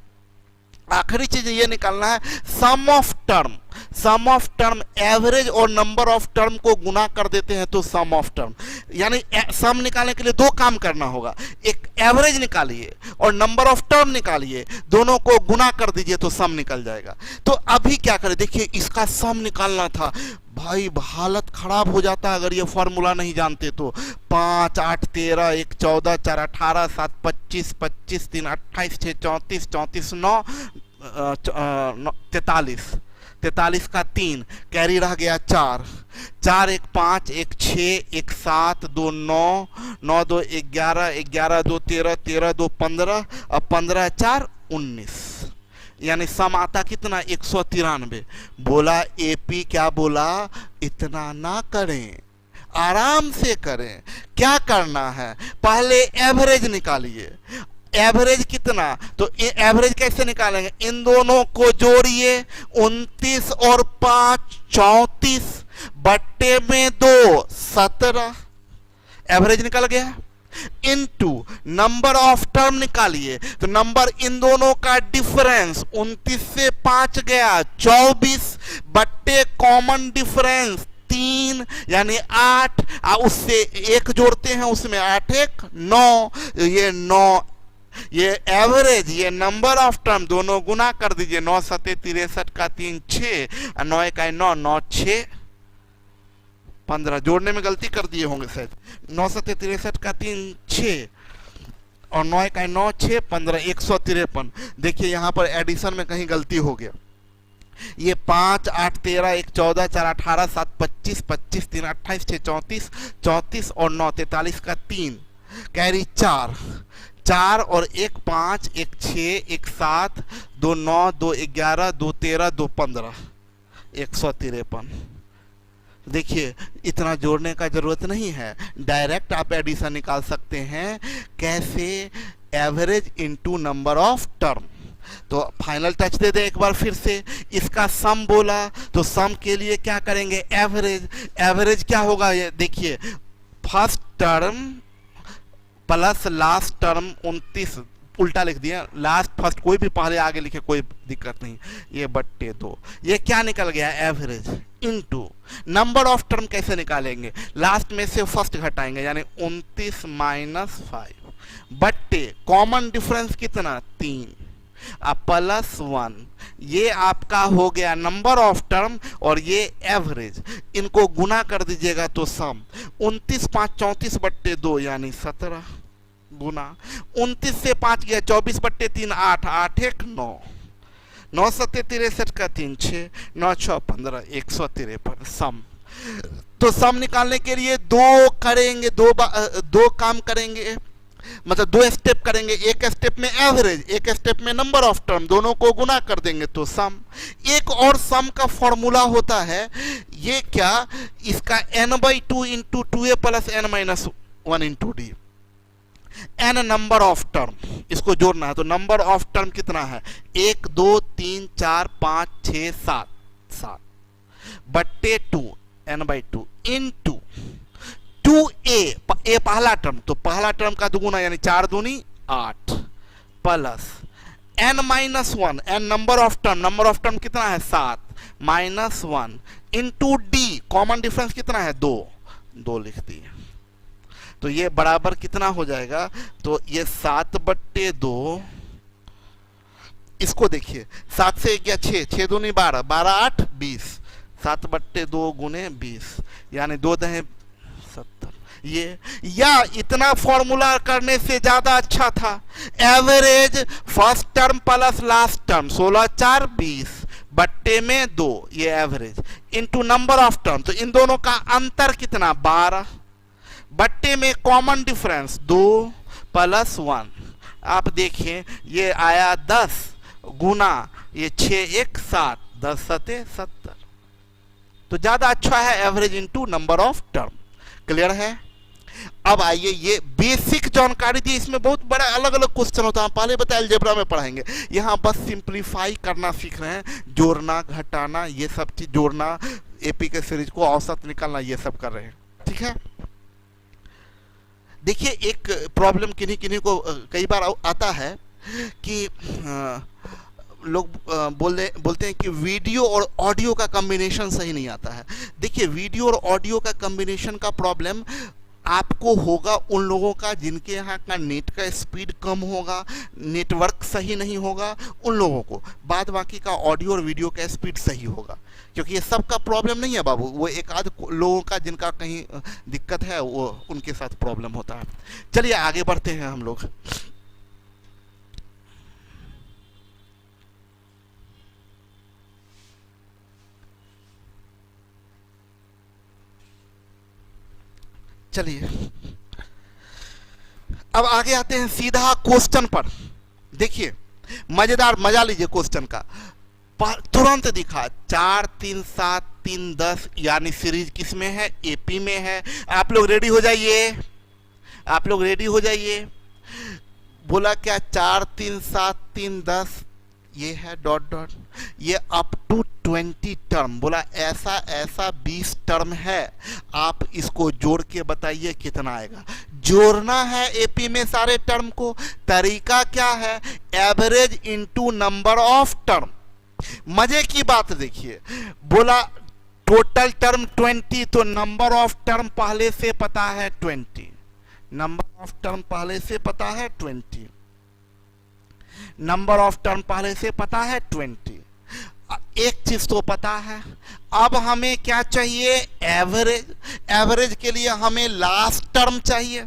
आखिरी चीज ये निकालना है sum of term. Sum of term average और नंबर ऑफ टर्म को गुना कर देते हैं तो सम ऑफ टर्म, यानी सम निकालने के लिए 2 काम करना होगा, एक एवरेज निकालिए और नंबर ऑफ टर्म निकालिए, दोनों को गुना कर दीजिए तो सम निकल जाएगा। तो अभी क्या करें, देखिए इसका सम निकालना था भाई, हालत खराब हो जाता अगर ये फॉर्मूला नहीं जानते तो। 5 8 13 1 14 4 18 7 25 25 3 28 6 34 34 9 43 43 का 3 कैरी रह गया 4 4 1 5 1 6 1 7 2 9 9 2 11 11 2 13 13 2 15 अब 15 4 19, यानी सम आता कितना 193। बोला एपी क्या बोला, इतना ना करें, आराम से करें। क्या करना है, पहले एवरेज निकालिए। एवरेज कितना, तो एवरेज कैसे निकालेंगे, इन दोनों को जोड़िए, 29 और 5 34 बट्टे में 2 17 एवरेज निकल गया। इनटू नंबर ऑफ टर्म निकालिए, तो नंबर इन दोनों का डिफरेंस 29 से 5 गया 24 बट्टे कॉमन डिफरेंस 3 यानी 8, उससे 1 जोड़ते हैं, उसमें 8 1 9, ये 9 ये एवरेज, ये नंबर ऑफ टर्म, दोनों गुना कर दीजिए, 9 7 63 का 3 6 9 1 9 9 6 15, जोड़ने में गलती कर दिए होंगे शायद, 9 7 63 का 3 6 और 9 1 9 6 15 153। देखिए यहाँ पर एडिशन में कहीं गलती हो गया, ये 5 8 13 1 14 4 18 7 25 25 3 28 6 34 34 और 9 43 का 3 कैरी 4 4 और 1 5 1 6 1 7 2 9 2 11 2 13 2 15 153। देखिए इतना जोड़ने का जरूरत नहीं है, डायरेक्ट आप एडिशन निकाल सकते हैं। कैसे, average into number of term. तो फाइनल टच दे दे एक बार फिर से, इसका सम बोला तो सम के लिए क्या करेंगे, एवरेज। एवरेज क्या होगा, ये देखिए, first term plus last term 29, उल्टा लिख दिया, लास्ट फर्स्ट कोई भी पहले आगे लिखे कोई दिक्कत नहीं, ये बट्टे 2, ये क्या निकल गया average, into number of term कैसे निकालेंगे, लास्ट में से फर्स्ट घटाएंगे, यानी 29 माइनस 5 बट्टे कॉमन डिफरेंस कितना 3 प्लस 1, ये आपका हो गया नंबर ऑफ टर्म और ये एवरेज। इनको गुना कर दीजिएगा तो सम, 29 5 34 बट्टे 2 यानी 17 गुना 29 से 5 गया 24 बट्टे 3 8 8 1 9 9 सत्ते 63 का 3 6, 9 6 15, 153 सम। तो सम निकालने के लिए दो काम करेंगे, मतलब 2 स्टेप करेंगे। एक स्टेप में एवरेज, एक स्टेप में नंबर ऑफ टर्म, दोनों को गुना कर देंगे तो सम। एक और सम का फॉर्मूला होता है, ये क्या, इसका n/2 into 2a plus n-1 into D, n number of term, इसको जोड़ना है। तो नंबर ऑफ टर्म कितना है, 1 2 3 4 5 6 7 7 बट्टे 2 n/2 इंटू 2a, ए पहला टर्म, तो पहला टर्म का दुगुना यानी 4 दूनी 8 plus n-1, n number of term कितना है 7 -1 इंटू डी, कॉमन डिफरेंस कितना है 2 लिख दिए। तो ये बराबर कितना हो जाएगा, तो ये 7/2, इसको देखिए 7 से 1 गया 6, 6 दूनी 12, 12 8 20, 7/2 गुने 20 यानी 2 दहे 70। ये या इतना फॉर्मूला करने से ज्यादा अच्छा था, average first term plus last term 16 4 20 बट्टे में 2, ये average into number of term, तो इन दोनों का अंतर कितना 12 बट्टे में कॉमन डिफरेंस 2 प्लस 1। आप देखें ये आया 10 गुना ये 6 1 7, 10 7 70। तो ज्यादा अच्छा है average into number of term. Clear है? अब आइए ये बेसिक जानकारी थी, इसमें बहुत बड़ा अलग अलग क्वेश्चन होता है, पहले बताया अलजेब्रा में पढ़ाएंगे। यहाँ बस सिंप्लीफाई करना सीख रहे हैं, जोड़ना घटाना ये सब चीज, जोड़ना एपी के सीरीज को औसत निकालना ये सब कर रहे हैं। ठीक है, देखिए एक प्रॉब्लम किन्हीं किन्हीं को कई बार आता है कि लोग बोलते हैं कि वीडियो और ऑडियो का कॉम्बिनेशन सही नहीं आता है। देखिए वीडियो और ऑडियो का कॉम्बिनेशन का प्रॉब्लम आपको होगा उन लोगों का जिनके यहाँ का नेट का स्पीड कम होगा, नेटवर्क सही नहीं होगा, उन लोगों को। बाद बाकी का ऑडियो और वीडियो का स्पीड सही होगा, क्योंकि ये सब का प्रॉब्लम नहीं है बाबू, वो एक आध लोगों का जिनका कहीं दिक्कत है वो उनके साथ प्रॉब्लम होता है। चलिए आगे बढ़ते हैं हम लोग। चलिए अब आगे आते हैं सीधा क्वेश्चन पर। देखिए मजेदार, मजा लीजिए क्वेश्चन का। तुरंत दिखा 4 3 7 3 10, यानी सीरीज किस में है, एपी में है। आप लोग रेडी हो जाइए, आप लोग रेडी हो जाइए। बोला क्या 4 3 7 3 10 ये है डॉट डॉट, ये अप टू 20 टर्म। बोला ऐसा ऐसा 20 टर्म है, आप इसको जोड़ के बताइए कितना आएगा। जोड़ना है एपी में सारे टर्म को। तरीका क्या है, average into number of term. मजे की बात देखिए, बोला टोटल टर्म 20, तो नंबर ऑफ टर्म पहले से पता है 20, नंबर ऑफ टर्म पहले से पता है 20, नंबर ऑफ टर्म पहले से पता है 20। एक चीज तो पता है, अब हमें क्या चाहिए, एवरेज। एवरेज के लिए हमें लास्ट टर्म चाहिए,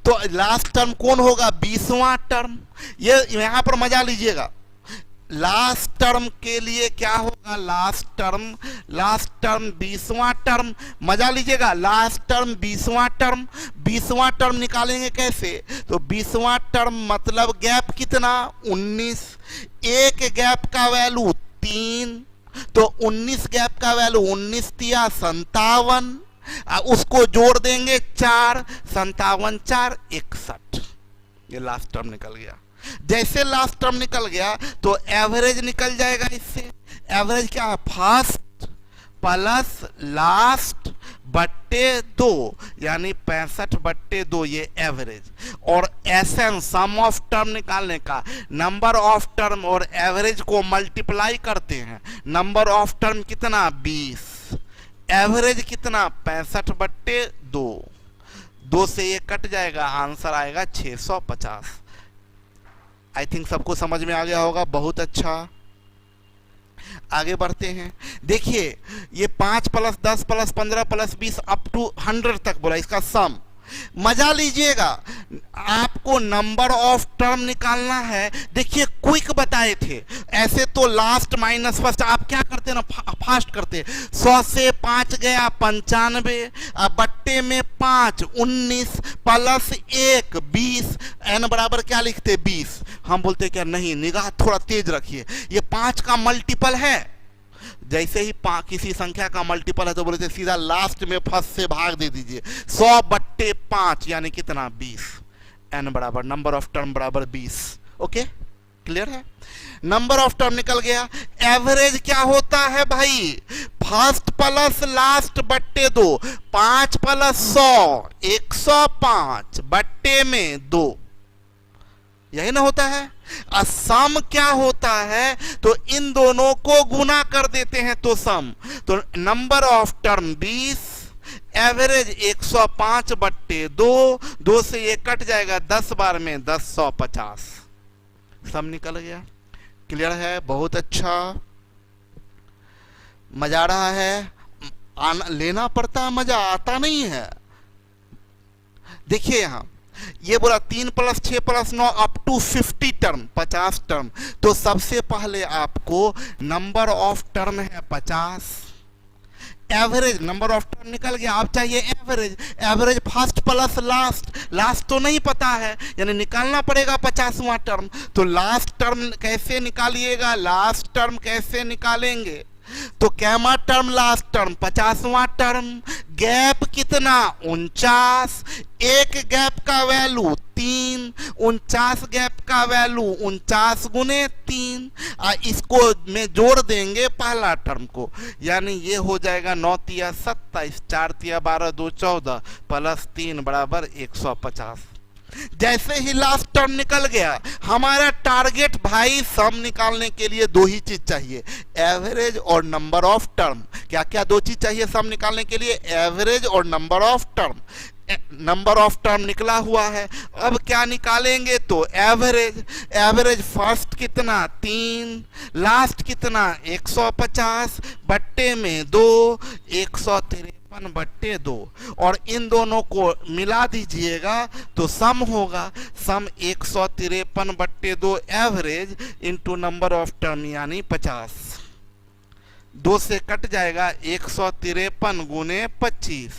तो लास्ट टर्म कौन होगा, 20वां टर्म। ये यहां पर मजा लीजिएगा, लास्ट टर्म के लिए क्या होगा, लास्ट टर्म 20वां टर्म। मजा लीजिएगा, लास्ट टर्म 20वां टर्म। 20वां टर्म निकालेंगे कैसे, तो 20वां टर्म मतलब गैप कितना 19, एक गैप का वैल्यू 3, तो 19 गैप का वैल्यू 19 तिया 57, उसको जोड़ देंगे 4, 57 4 61, ये लास्ट टर्म निकल गया। जैसे लास्ट टर्म निकल गया तो एवरेज निकल जाएगा इससे। एवरेज क्या है, फर्स्ट प्लस लास्ट बट्टे 2, यानी 65/2, ये एवरेज। और एसएन सम ऑफ टर्म निकालने का, नंबर ऑफ टर्म और एवरेज को मल्टीप्लाई करते हैं। नंबर ऑफ टर्म कितना 20, एवरेज कितना 65/2, 2 से ये कट जाएगा, आंसर आएगा 650। आई थिंक सबको समझ में आ गया होगा, बहुत अच्छा। आगे बढ़ते हैं। देखिए ये 5 + 10 + 15 + 20 अप टू 100 तक बोला, इसका सम। मजा लीजिएगा, आपको नंबर ऑफ टर्म निकालना है। देखिए क्विक बताए थे। ऐसे तो लास्ट माइनस फर्स्ट आप क्या करते ना, फास्ट करते। 100 से 5 गया 95, बट्टे में 5 19 प्लस 1 20, n बराबर क्या लिखते 20। हम बोलते क्या नहीं, निगाह थोड़ा तेज रखिए, ये 5 का मल्टीपल है। जैसे ही किसी संख्या का मल्टीपल है तो बोलते सीधा लास्ट में फर्स्ट से भाग दे दीजिए। 100 बट्टे 5 यानी कितना 20, n बराबर नंबर ऑफ टर्म बराबर 20। ओके, क्लियर है? नंबर ऑफ टर्म निकल गया। एवरेज क्या होता है भाई, फर्स्ट प्लस लास्ट बट्टे 2, 5 प्लस 100 105 बट्टे में 2, यही ना होता है। सम क्या होता है, तो इन दोनों को गुना कर देते हैं तो सम। तो नंबर ऑफ टर्म 20, एवरेज 105 बट्टे 2, 2 से ये कट जाएगा 10 बार में 10 150, सम निकल गया। क्लियर है? बहुत अच्छा, मजा आ रहा है। लेना पड़ता, मजा आता नहीं है। देखिए यहां ये बोला 3 + 6 + 9 अप टू 50 टर्म, 50 टर्म। तो सबसे पहले आपको नंबर ऑफ टर्म है 50, एवरेज नंबर ऑफ टर्म निकल गया। अब चाहिए average, average first plus last, last तो नहीं पता है यानी निकालना पड़ेगा 50वां टर्म। तो लास्ट टर्म कैसे निकालिएगा, लास्ट टर्म कैसे निकालेंगे, तो कैमा टर्म लास्ट टर्म 50वां टर्म, गैप कितना 49, एक गैप का वैल्यू 3, 49 गैप का वैल्यू 49 गुने 3, इसको में जोड़ देंगे पहला टर्म को, यानी ये हो जाएगा 9 तिया 27, 4 तिया 12, 2 14 प्लस 3 बराबर 150। जैसे ही लास्ट टर्म निकल गया, हमारा टारगेट भाई सम निकालने के लिए 2 ही चीज चाहिए, एवरेज और नंबर ऑफ टर्म। क्या क्या 2 चीज चाहिए सम निकालने के लिए, एवरेज और number of term. Number of term निकला हुआ है, अब क्या निकालेंगे, तो एवरेज, एवरेज फर्स्ट कितना 3, लास्ट कितना 150 बट्टे में 2, 153 बट्टे 2, और इन दोनों को मिला दीजिएगा तो सम होगा। सम 153 बट्टे 2 average into number of term यानी 50, 2 से कट जाएगा 153 गुने 25,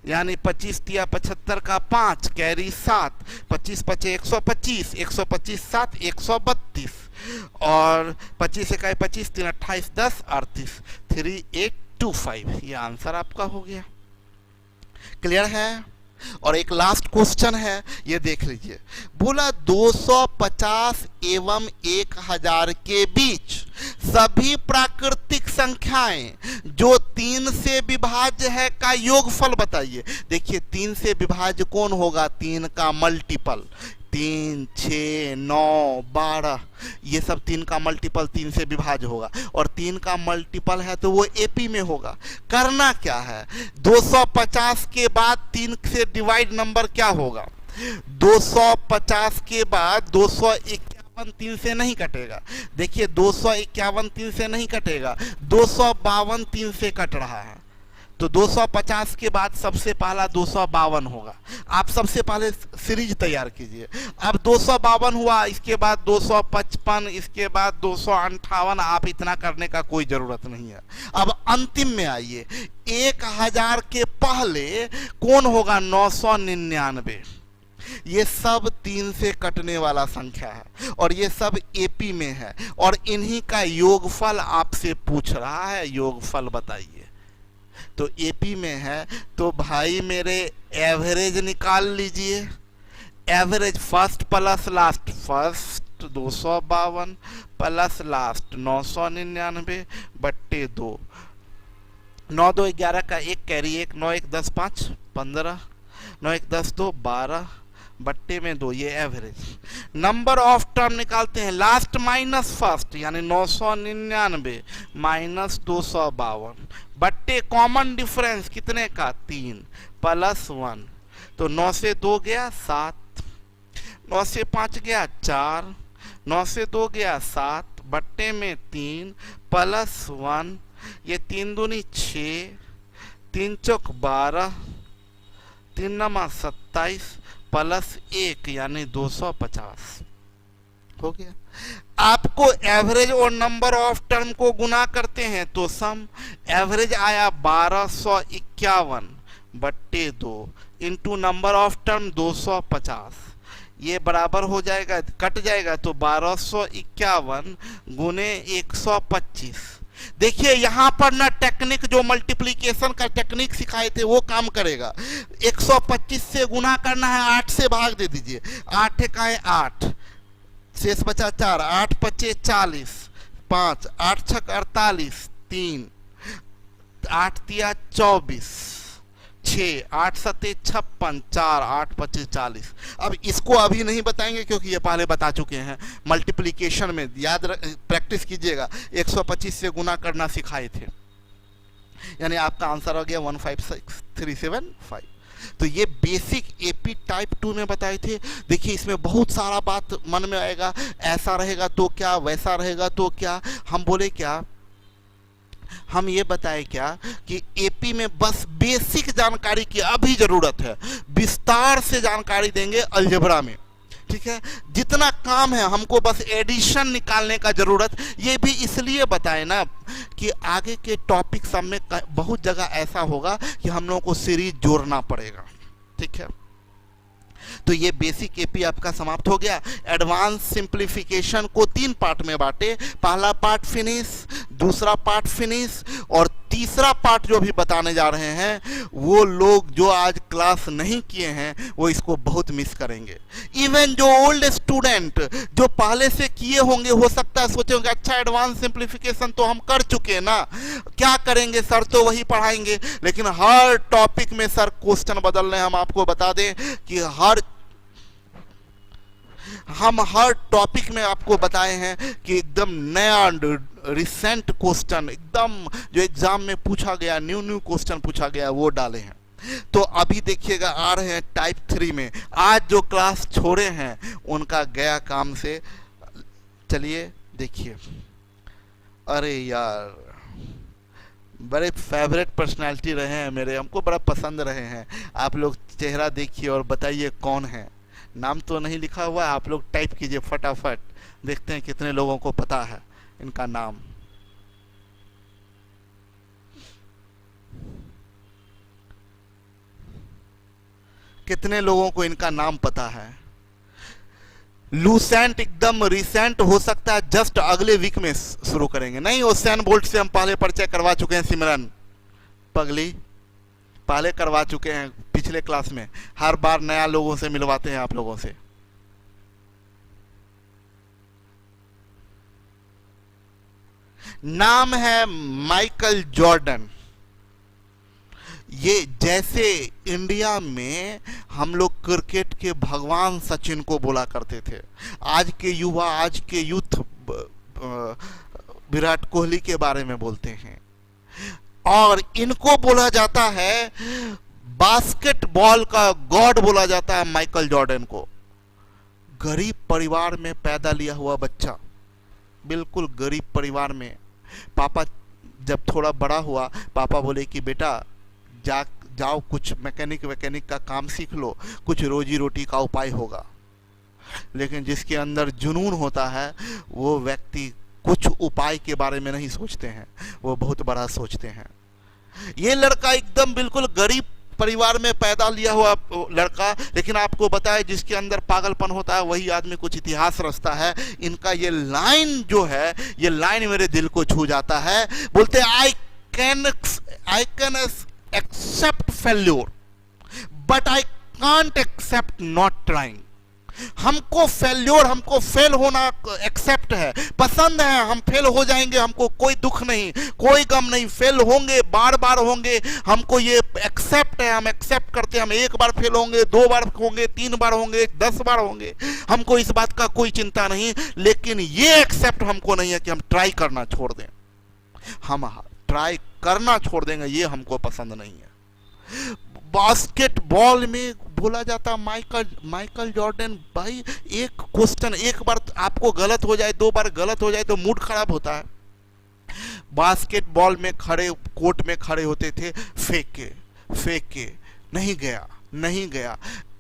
यानी 25 तिया 75 का 5 कैरी 7, 25 पचे 125, 125 7 132, और 25 इकाई 25 3 28 10 38, 3825, ये आंसर आपका हो गया। क्लियर है? और एक लास्ट क्वेश्चन है, ये देख लीजिए। बोला 250 एवं 1000 के बीच सभी प्राकृतिक संख्याएं जो 3 से विभाज्य है का योगफल बताइए। देखिए 3 से विभाज्य कौन होगा, 3 का मल्टीपल, 3 6 9 12, ये सब 3 का मल्टीपल 3 से विभाज्य होगा, और 3 का मल्टीपल है तो वो एपी में होगा। करना क्या है, 250 के बाद 3 से डिवाइड नंबर क्या होगा, 250 के बाद 251 3 से नहीं कटेगा। देखिए 251 3 से नहीं कटेगा, 252 3 से कट रहा है, तो 250 के बाद सबसे पहला 252 होगा। आप सबसे पहले सीरीज तैयार कीजिए। अब 252 हुआ, इसके बाद 255, इसके बाद 258, आप इतना करने का कोई जरूरत नहीं है। अब अंतिम में आइए, 1000 के पहले कौन होगा, 999। ये सब 3 से कटने वाला संख्या है और ये सब एपी में है, और इन्हीं का योगफल आपसे पूछ रहा है, योगफल बताइए। तो एपी में है तो भाई मेरे एवरेज निकाल लीजिए। Average first plus last, first 252 plus last 999 बट्टे 2, 9 2 11 का 1 कैरी 1, 9 1 10 5 15, 9 1 10 2 12 बट्टे में 2, ये एवरेज। नंबर ऑफ टर्म निकालते हैं, लास्ट माइनस फर्स्ट यानी 999 माइनस 252 बट्टे कॉमन डिफरेंस कितने का 3 प्लस 1, तो 9 से 2 गया 7, 9 से 5 गया 4, 9 से 2 गया 7 बट्टे में 3 प्लस 1, ये 3 दूनी 6, 3 चौक 12, 3 नमा 27 प्लस 1 यानी 250। हो गया। आपको एवरेज और नंबर ऑफ टर्म को गुना करते हैं तो सम एवरेज आया 1251 बट्टे 2 इंटू नंबर ऑफ टर्म 250, ये बराबर हो जाएगा, कट जाएगा तो 1251 गुने 125। देखिए यहां पर ना टेक्निक, जो मल्टीप्लिकेशन का टेक्निक सिखाए थे वो काम करेगा। 125 से गुना करना है, 8 से भाग दे दीजिए, 8 का है 8, शेष बचा 4, 8 पचे 40, 5, 8 छक 48, 3, 8 तिया 24, 6, 8 सते 56, 4, 8 पचे 40। अब इसको अभी नहीं बताएंगे क्योंकि ये पहले बता चुके हैं मल्टीप्लिकेशन में, याद प्रैक्टिस कीजिएगा। 125 से गुना करना सिखाए थे, यानी आपका आंसर हो गया 156375। तो ये बेसिक एपी टाइप 2 में बताए थे। देखिए इसमें बहुत सारा बात मन में आएगा, ऐसा रहेगा तो क्या, वैसा रहेगा तो क्या। हम बोले क्या, हम ये बताए क्या कि एपी में बस बेसिक जानकारी की अभी जरूरत है, विस्तार से जानकारी देंगे अलजेब्रा में, ठीक है। जितना काम है हमको बस एडिशन निकालने का जरूरत, ये भी इसलिए बताए ना कि आगे के टॉपिक सब में बहुत जगह ऐसा होगा कि हम लोगों को सीरीज जोड़ना पड़ेगा, ठीक है। तो ये बेसिक एपी आपका समाप्त हो गया। एडवांस सिंप्लीफिकेशन को 3 पार्ट में बांटे, पहला पार्ट फिनिश, दूसरा पार्ट फिनिश, और तीसरा पार्ट जो भी बताने जा रहे हैं वो लोग जो आज क्लास नहीं किए हैं वो इसको बहुत मिस करेंगे। इवन जो ओल्ड स्टूडेंट जो पहले से किए होंगे, हो सकता है सोचे होंगे अच्छा एडवांस सिंप्लीफिकेशन तो हम कर चुके हैं ना, क्या करेंगे सर, तो वही पढ़ाएंगे। लेकिन हर टॉपिक में सर क्वेश्चन बदल रहे हैं। हम आपको बता दें कि हम हर टॉपिक में आपको बताए हैं कि एकदम नया रिसेंट क्वेश्चन, एकदम जो एग्जाम में पूछा गया, न्यू क्वेश्चन पूछा गया वो डाले हैं। तो अभी देखिएगा आ रहे हैं टाइप 3 में। आज जो क्लास छोड़े हैं उनका गया काम से। चलिए देखिए, अरे यार बड़े फेवरेट पर्सनालिटी रहे हैं मेरे, हमको बड़ा पसंद रहे हैं। आप लोग चेहरा देखिए और बताइए कौन है। नाम तो नहीं लिखा हुआ है, आप लोग टाइप कीजिए फटाफट, देखते हैं कितने लोगों को पता है इनका नाम। कितने लोगों को इनका नाम पता है। लूसेंट एकदम रिसेंट हो सकता है, जस्ट अगले वीक में शुरू करेंगे। नहीं, ओसेन बोल्ट से हम पहले परिचय करवा चुके हैं, सिमरन पगली पहले करवा चुके हैं पिछले क्लास में। हर बार नया लोगों से मिलवाते हैं आप लोगों से। नाम है माइकल जॉर्डन। ये जैसे इंडिया में हम लोग क्रिकेट के भगवान सचिन को बोला करते थे, आज के युवा, आज के यूथ विराट कोहली के बारे में बोलते हैं। और इनको बोला जाता है बास्केटबॉल का गॉड बोला जाता है माइकल जॉर्डन को। गरीब परिवार में पैदा लिया हुआ बच्चा, बिल्कुल गरीब परिवार में। पापा जब थोड़ा बड़ा हुआ, पापा बोले कि बेटा जाओ कुछ मैकेनिक का काम सीख लो, कुछ रोजी रोटी का उपाय होगा। लेकिन जिसके अंदर जुनून होता है वो व्यक्ति कुछ उपाय के बारे में नहीं सोचते हैं, वो बहुत बड़ा सोचते हैं। ये लड़का एकदम बिल्कुल गरीब परिवार में पैदा लिया हुआ लड़का, लेकिन आपको बताए जिसके अंदर पागलपन होता है वही आदमी कुछ इतिहास रचता है। इनका ये लाइन जो है, ये लाइन मेरे दिल को छू जाता है। बोलते I can accept failure but I can't accept not trying. हमको फेल्योर, हमको फेल होना एक्सेप्ट है, पसंद है। हम फेल हो जाएंगे, हमको कोई दुख नहीं, कोई गम नहीं। फेल होंगे, बार बार होंगे, हमको ये एक्सेप्ट है, हम एक्सेप्ट करते हैं। हम 1 बार फेल होंगे, 2 बार होंगे, 3 बार होंगे, 10 बार होंगे, हमको इस बात का कोई चिंता नहीं। लेकिन ये एक्सेप्ट हमको नहीं है कि हम ट्राई करना छोड़ दें। हम ट्राई करना छोड़ देंगे, ये हमको पसंद नहीं है। बास्केटबॉल में बोला जाता माइकल जॉर्डन। भाई एक क्वेश्चन, एक बार आपको गलत हो जाए, 2 बार गलत हो जाए तो मूड खराब होता है। बास्केटबॉल में खड़े, कोर्ट में खड़े होते थे, फेंक के नहीं गया।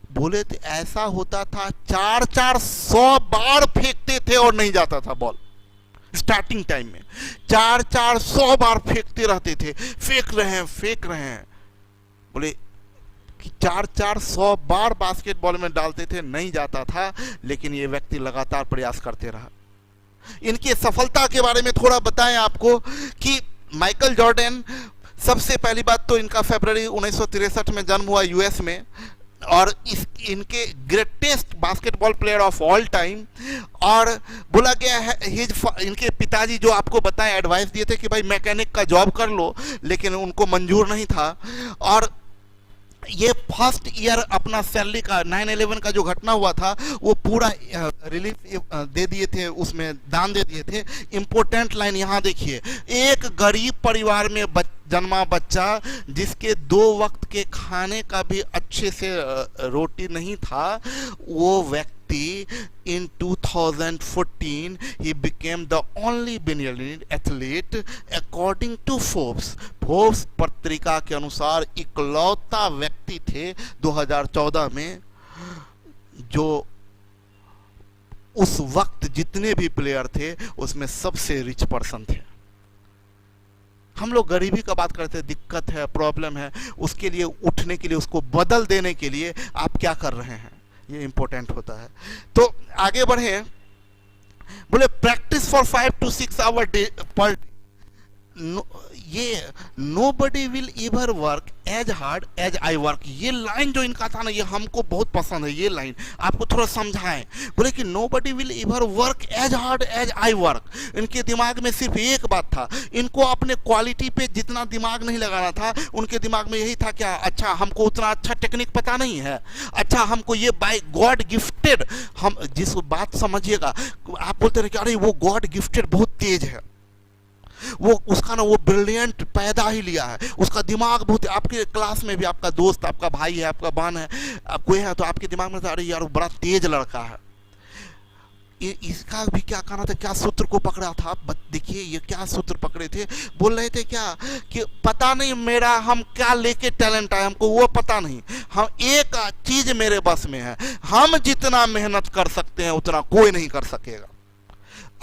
बोले थे ऐसा होता था, 400 बार फेंकते थे और नहीं जाता था बॉल। स्टार्टिंग टाइम में 400 बार फेंकते रहते थे, फेंक रहे हैं। बोले कि 400 बार बास्केटबॉल में डालते थे, नहीं जाता था, लेकिन ये व्यक्ति लगातार प्रयास करते रहा। इनकी सफलता के बारे में थोड़ा बताएं आपको कि माइकल जॉर्डन, सबसे पहली बात तो इनका फरवरी 1963 में जन्म हुआ यूएस में, और इनके greatest basketball player of all time. और बोला गया है इनके पिताजी जो आपको बताएं एडवाइस दिए थे कि भाई मैकेनिक का जॉब कर लो, लेकिन उनको मंजूर नहीं था। और ये फर्स्ट ईयर अपना सैलरी का 9/11 का जो घटना हुआ था वो पूरा रिलीफ दे दिए थे, उसमें दान दे दिए थे। इंपॉर्टेंट लाइन यहाँ देखिए, एक गरीब परिवार में जन्मा बच्चा जिसके 2 वक्त के खाने का भी अच्छे से रोटी नहीं था, वो व्यक्ति in 2014 he became the only billionaire athlete according to Forbes। Forbes पत्रिका के अनुसार इकलौता व्यक्ति थे 2014 में जो उस वक्त जितने भी प्लेयर थे उसमें सबसे रिच पर्सन थे। हम लोग गरीबी का बात करते हैं, दिक्कत है, प्रॉब्लम है, उसके लिए उठने के लिए, उसको बदल देने के लिए आप क्या कर रहे हैं, ये इंपॉर्टेंट होता है। तो आगे बढ़े, बोले practice for 5 to 6 hours per day. ये nobody will ever work as hard as I work, ये लाइन जो इनका था ना, ये हमको बहुत पसंद है। ये लाइन आपको थोड़ा समझाएं। बोले कि nobody will ever work as hard as I work। इनके दिमाग में सिर्फ एक बात था, इनको अपने क्वालिटी पे जितना दिमाग नहीं लगाना था, उनके दिमाग में यही था क्या, अच्छा हमको उतना अच्छा टेक्निक पता नहीं है, अच्छा हमको ये बाय गॉड गिफ्टेड, हम जिस बात समझिएगा, आप बोलते रहे कि अरे वो गॉड गिफ्टेड बहुत तेज है, वो उसका ना वो ब्रिलियंट पैदा ही लिया है, उसका दिमाग बहुत। आपके क्लास में भी आपका दोस्त, आपका भाई है, आपका बहन है, कोई है, तो आपके दिमाग में अरे यार वो बड़ा तेज लड़का है। इसका भी क्या कहना था, क्या सूत्र को पकड़ा था, देखिए ये क्या सूत्र पकड़े थे। बोल रहे थे क्या कि पता नहीं मेरा हम क्या लेके टैलेंट आए, हमको वो पता नहीं, हम एक चीज मेरे बस में है, हम जितना मेहनत कर सकते हैं उतना कोई नहीं कर सकेगा।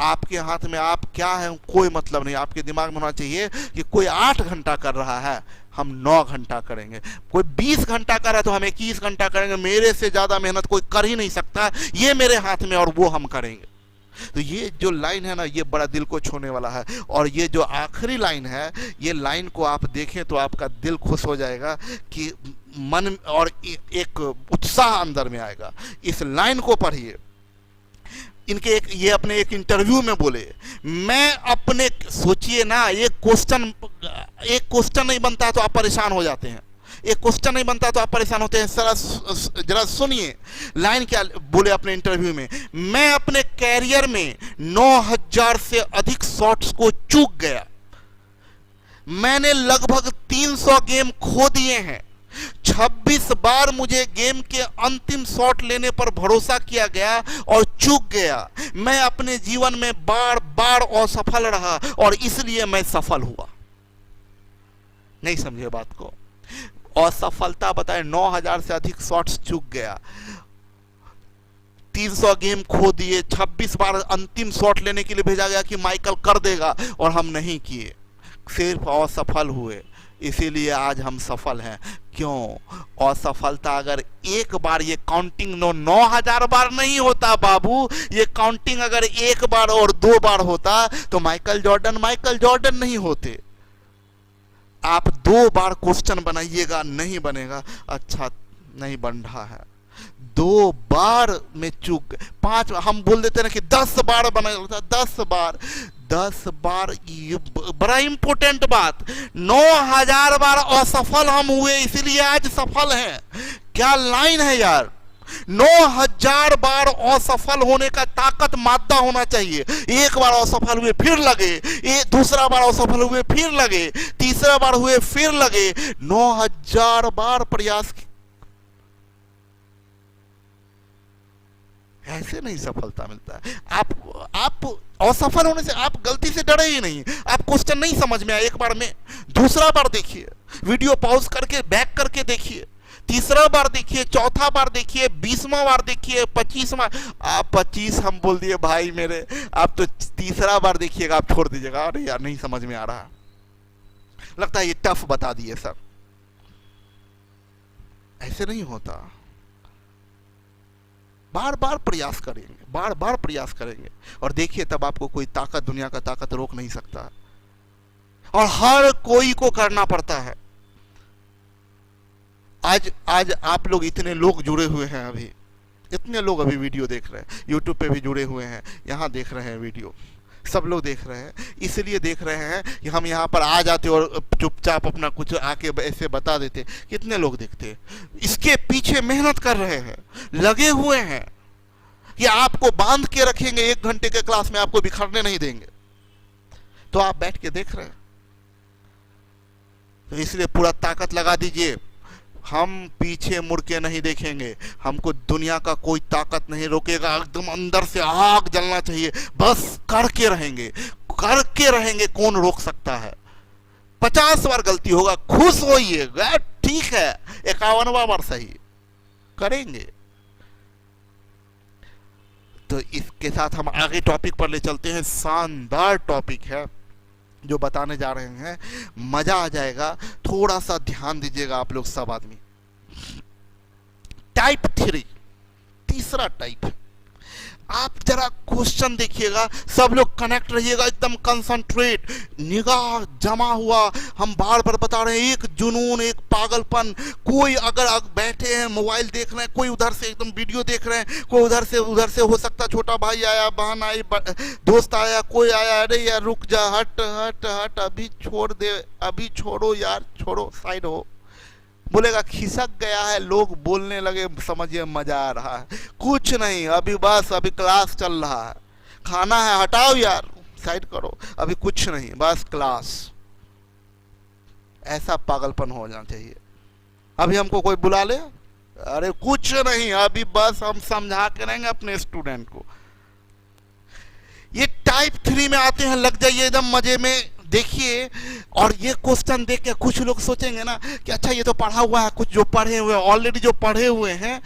आपके हाथ में आप क्या है कोई मतलब नहीं। आपके दिमाग में होना चाहिए कि कोई 8 घंटा कर रहा है, हम 9 घंटा करेंगे, कोई 20 घंटा कर रहा है तो हम 21 घंटा करेंगे, मेरे से ज्यादा मेहनत कोई कर ही नहीं सकता, ये मेरे हाथ में और वो हम करेंगे। तो ये जो लाइन है ना, ये बड़ा दिल को छूने वाला है। और ये जो आखिरी लाइन है, ये लाइन को आप देखें तो आपका दिल खुश हो जाएगा कि मन और एक उत्साह अंदर में आएगा। इस लाइन को पढ़िए। इनके ये अपने एक इंटरव्यू में बोले, मैं अपने, सोचिए ना, एक क्वेश्चन नहीं बनता तो आप परेशान हो जाते हैं, एक क्वेश्चन नहीं बनता तो आप परेशान होते हैं। जरा सुनिए लाइन क्या बोले अपने इंटरव्यू में, मैं अपने कैरियर में 9000 से अधिक शॉट्स को चूक गया, मैंने लगभग 300 गेम खो दिए हैं, 26 बार मुझे गेम के अंतिम शॉट लेने पर भरोसा किया गया और चूक गया, मैं अपने जीवन में बार बार असफल रहा और इसलिए मैं सफल हुआ। नहीं समझे बात को? असफलता बताए, 9000 से अधिक शॉट्स चूक गया, 300 गेम खो दिए, 26 बार अंतिम शॉट लेने के लिए भेजा गया कि माइकल कर देगा और हम नहीं किए, सिर्फ असफल हुए, इसीलिए आज हम सफल हैं। क्यों? असफलता अगर एक बार, ये काउंटिंग 9000 बार नहीं होता बाबू, ये काउंटिंग अगर एक बार और 2 बार होता तो माइकल जॉर्डन नहीं होते। आप 2 बार क्वेश्चन बनाइएगा, नहीं बनेगा, अच्छा नहीं बन रहा है, 2 बार में चूक, 5 हम बोल देते ना कि 10 बार बना, 10 बार, ये बड़ा इंपॉर्टेंट बात, 9000 बार असफल हम हुए इसलिए आज सफल हैं। क्या लाइन है यार, 9000 बार असफल होने का ताकत मादा होना चाहिए। एक बार असफल हुए फिर लगे, दूसरा बार असफल हुए फिर लगे, तीसरा बार हुए फिर लगे, 9000 बार प्रयास, ऐसे नहीं सफलता मिलता है। आप असफल होने से आप गलती से डरे ही नहीं, आप क्वेश्चन नहीं समझ में आया एक बार में, दूसरा बार देखिए, वीडियो पॉज करके बैक करके देखिए, तीसरा बार देखिए, चौथा बार देखिए, 20वां बार देखिए, 25वां। आप 25 हम बोल दिए भाई मेरे, आप तो तीसरा बार देखिएगा आप छोड़ दीजिएगा, अरे यार नहीं समझ में आ रहा, लगता है ये टफ बता दिए सर। ऐसे नहीं होता, बार बार प्रयास करेंगे, बार बार प्रयास करेंगे, और देखिए तब आपको कोई ताकत, दुनिया का ताकत रोक नहीं सकता। और हर कोई को करना पड़ता है। आज आप लोग, इतने लोग जुड़े हुए हैं, अभी इतने लोग अभी वीडियो देख रहे हैं, यूट्यूब पे भी जुड़े हुए हैं, यहाँ देख रहे हैं वीडियो, सब लोग देख रहे हैं। इसलिए देख रहे हैं कि हम यहाँ पर आ जाते और चुपचाप अपना कुछ आके ऐसे बता देते। कितने लोग देखते, इसके पीछे मेहनत कर रहे हैं, लगे हुए हैं कि आपको बांध के रखेंगे, 1 घंटे के क्लास में आपको बिखरने नहीं देंगे, तो आप बैठ के देख रहे हैं। तो इसलिए पूरा ताकत लगा दीजिए, हम पीछे मुड़ के नहीं देखेंगे, हमको दुनिया का कोई ताकत नहीं रोकेगा, एकदम अंदर से आग जलना चाहिए, बस करके रहेंगे, करके रहेंगे, कौन रोक सकता है। 50 बार गलती होगा, खुश होइएगा, ठीक है, 51वां बार सही करेंगे। तो इसके साथ हम आगे टॉपिक पर ले चलते हैं, शानदार टॉपिक है जो बताने जा रहे हैं, मजा आ जाएगा, थोड़ा सा ध्यान दीजिएगा आप लोग सब आदमी। टाइप 3, तीसरा टाइप है। आप जरा क्वेश्चन देखिएगा, सब लोग कनेक्ट रहिएगा, एकदम कंसंट्रेट, निगाह जमा हुआ, हम बार बार बता रहे हैं, एक जुनून, एक पागलपन। कोई अगर बैठे हैं मोबाइल देख रहे हैं, कोई उधर से एकदम वीडियो देख रहे हैं, कोई उधर से हो सकता छोटा भाई आया, बहन आई, दोस्त आया, कोई आया, अरे यार रुक जा, हट हट हट, अभी छोड़ दे, अभी छोड़ो यार, छोड़ो, साइड हो, बोलेगा खिसक गया है, लोग बोलने लगे, समझिए मजा आ रहा है। कुछ नहीं, अभी बस अभी क्लास चल रहा है, खाना है, हटाओ यार, साइड करो, अभी कुछ नहीं, बस क्लास। ऐसा पागलपन हो जाना चाहिए। अभी हमको कोई बुला ले, अरे कुछ नहीं, अभी बस हम समझा के रहेंगे अपने स्टूडेंट को। ये टाइप 3 में आते हैं, लग जाइए एकदम मजे में। देखिए, और ये क्वेश्चन देख के कुछ लोग सोचेंगे ना कि अच्छा ये तो पढ़ा हुआ है, कुछ जो पढ़े हुए, ऑलरेडी जो पढ़े हुए हैं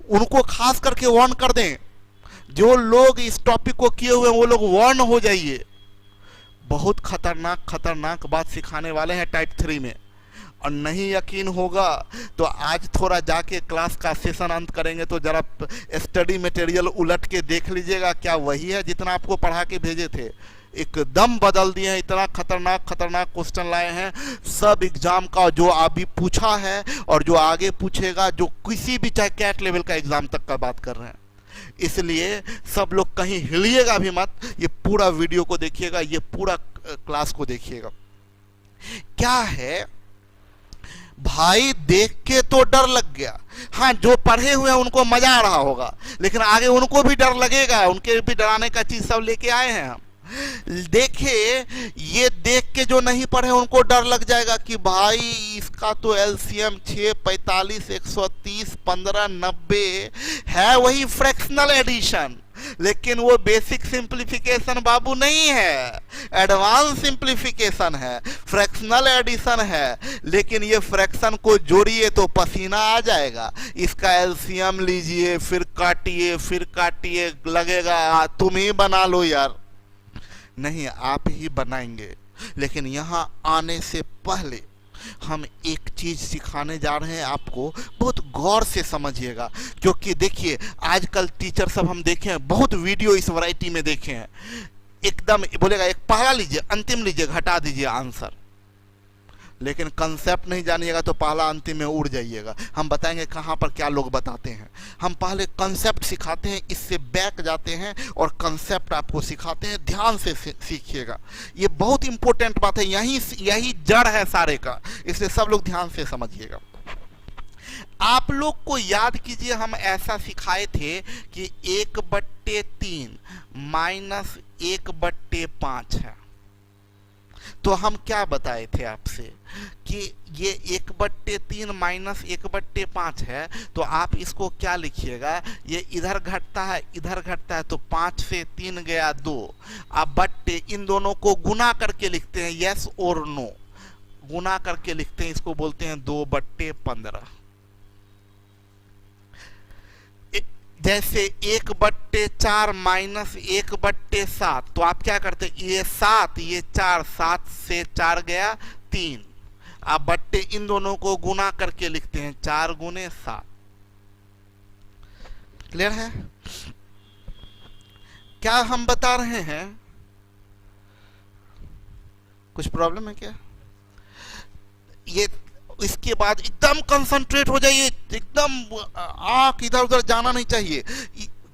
उनको खास करके वार्न कर दें, जो लोग इस टॉपिक को किए हुए हैं वो लोग वार्न हो जाइए। बहुत खतरनाक खतरनाक बात सिखाने वाले हैं टाइप 3 में, और नहीं यकीन होगा तो आज थोड़ा जाके क्लास का सेशन अंत करेंगे तो जरा स्टडी मटेरियल उलट के देख लीजिएगा, क्या वही है जितना आपको पढ़ा के भेजे थे। एकदम बदल दिए हैं, इतना खतरनाक खतरनाक क्वेश्चन लाए हैं, सब एग्जाम का जो अभी पूछा है और जो आगे पूछेगा, जो किसी भी चाहे कैट लेवल का एग्जाम तक का बात कर रहे हैं। इसलिए सब लोग कहीं हिलिएगा भी मत, ये पूरा वीडियो को देखिएगा, ये पूरा क्लास को देखिएगा। क्या है भाई, देख के तो डर लग गया। हाँ, जो पढ़े हुए हैं उनको मजा आ रहा होगा, लेकिन आगे उनको भी डर लगेगा, उनके भी डराने का चीज सब लेके आए हैं हम। देखिए, ये देख के जो नहीं पढ़े उनको डर लग जाएगा कि भाई इसका तो एलसीएम 6, 45, 130, 15, 90 है, वही फ्रैक्शनल एडिशन, लेकिन वो बेसिक सिंप्लीफिकेशन बाबू नहीं है, एडवांस सिंप्लीफिकेशन है, फ्रैक्शनल एडिशन है। लेकिन ये फ्रैक्शन को जोड़िए तो पसीना आ जाएगा। इसका एलसीएम लीजिए, फिर काटिए, लगेगा तुम ही बना लो यार। नहीं, आप ही बनाएंगे। लेकिन यहाँ आने से पहले हम एक चीज सिखाने जा रहे हैं आपको, बहुत गौर से समझिएगा, क्योंकि देखिए आजकल टीचर सब हम देखे हैं, बहुत वीडियो इस वैरायटी में देखे हैं, एकदम बोलेगा एक पहला लीजिए, अंतिम लीजिए, घटा दीजिए आंसर, लेकिन कंसेप्ट नहीं जानिएगा तो पहला अंतिम में उड़ जाइएगा। हम बताएंगे कहाँ पर क्या लोग बताते हैं। हम पहले कंसेप्ट सिखाते हैं, इससे बैक जाते हैं और कंसेप्ट आपको सिखाते हैं, ध्यान से सीखिएगा। ये बहुत इंपॉर्टेंट बात है, यही जड़ है सारे का, इसलिए सब लोग ध्यान से समझिएगा। आप लोग को याद कीजिए, हम ऐसा सिखाए थे कि 1/3 माइनस 1/5 है। तो हम क्या बताए थे आपसे कि ये 1/3 माइनस 1/5 है, तो आप इसको क्या लिखिएगा, ये इधर घटता है, इधर घटता है, तो 5 से 3 गया 2, अब बट्टे, इन दोनों को गुना करके लिखते हैं, यस और नो, गुना करके लिखते हैं, इसको बोलते हैं 2/15। जैसे 1/4 माइनस 1/7, तो आप क्या करते, ये 7 ये 4, 7 से 4 गया 3, आप बट्टे इन दोनों को गुना करके लिखते हैं 4 गुने 7। क्लियर है? क्या हम बता रहे हैं? कुछ प्रॉब्लम है क्या? ये इसके बाद एकदम कंसंट्रेट हो जाइए, एकदम आंख इधर उधर जाना नहीं चाहिए,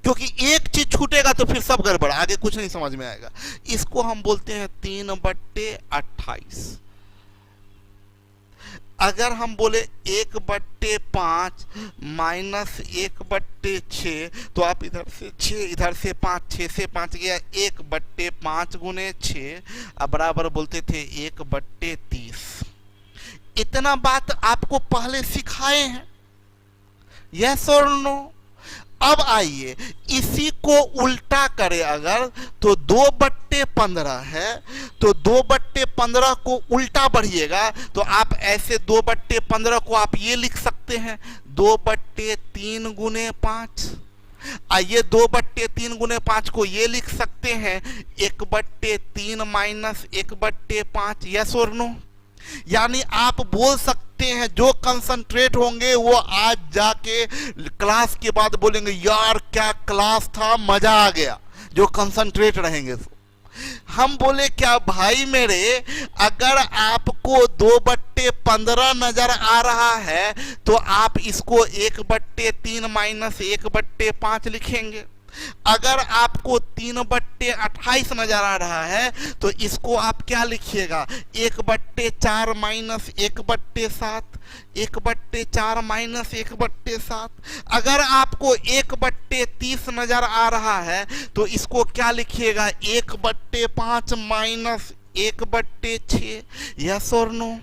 क्योंकि एक चीज छूटेगा तो फिर सब गड़बड़, आगे कुछ नहीं समझ में आएगा। इसको हम बोलते हैं 3/28। अगर हम बोले 1/5 माइनस 1/6, तो आप इधर से 6 इधर से 5, 6 से 5 गया 1/5 गुने 6, अब बराबर बोलते थे 1/30। इतना बात आपको पहले सिखाए हैं, यस और नो? अब आइए इसी को उल्टा करें अगर, तो 2/15 है, तो 2/15 को उल्टा बढ़िएगा तो आप ऐसे 2/15 को आप ये लिख सकते हैं 2/3 गुने 5। आइए 2/3 गुने 5 को ये लिख सकते हैं 1/3 माइनस 1/5, यस और नो? यानी आप बोल सकते हैं, जो कंसंट्रेट होंगे वो आज जाके क्लास के बाद बोलेंगे यार क्या क्लास था, मजा आ गया, जो कंसंट्रेट रहेंगे। तो हम बोले क्या भाई मेरे, अगर आपको 2/15 नजर आ रहा है तो आप इसको 1/3 माइनस 1/5 लिखेंगे। अगर आपको 3/28 नजर आ रहा है तो इसको आप क्या लिखिएगा, 1/4 माइनस 1/7, 1/4 माइनस 1/7। अगर आपको 1/30 नजर आ रहा है तो इसको क्या लिखिएगा, 1/5 माइनस 1/6, यस और नो?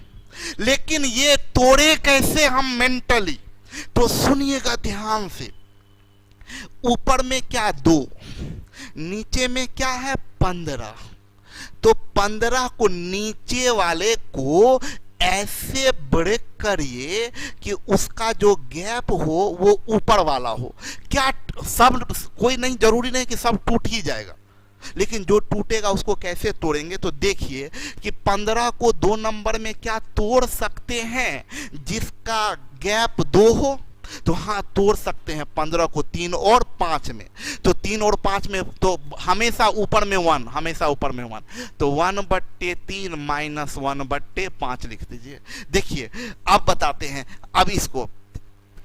लेकिन ये तोड़े कैसे हम मेंटली, तो सुनिएगा ध्यान से। ऊपर में क्या 2, नीचे में क्या है 15, तो 15 को नीचे वाले को ऐसे ब्रेक करिए कि उसका जो गैप हो वो ऊपर वाला हो। क्या सब, कोई नहीं, जरूरी नहीं कि सब टूट ही जाएगा, लेकिन जो टूटेगा उसको कैसे तोड़ेंगे, तो देखिए कि 15 को 2 नंबर में क्या तोड़ सकते हैं, जिसका गैप 2 हो, तो हाँ तोड़ सकते हैं 15 को 3 और 5 में। तो 3 और 5 में तो हमेशा ऊपर में 1, हमेशा ऊपर में 1, तो 1/3 माइनस 1/5 लिख दीजिए। देखिए अब बताते हैं, अब इसको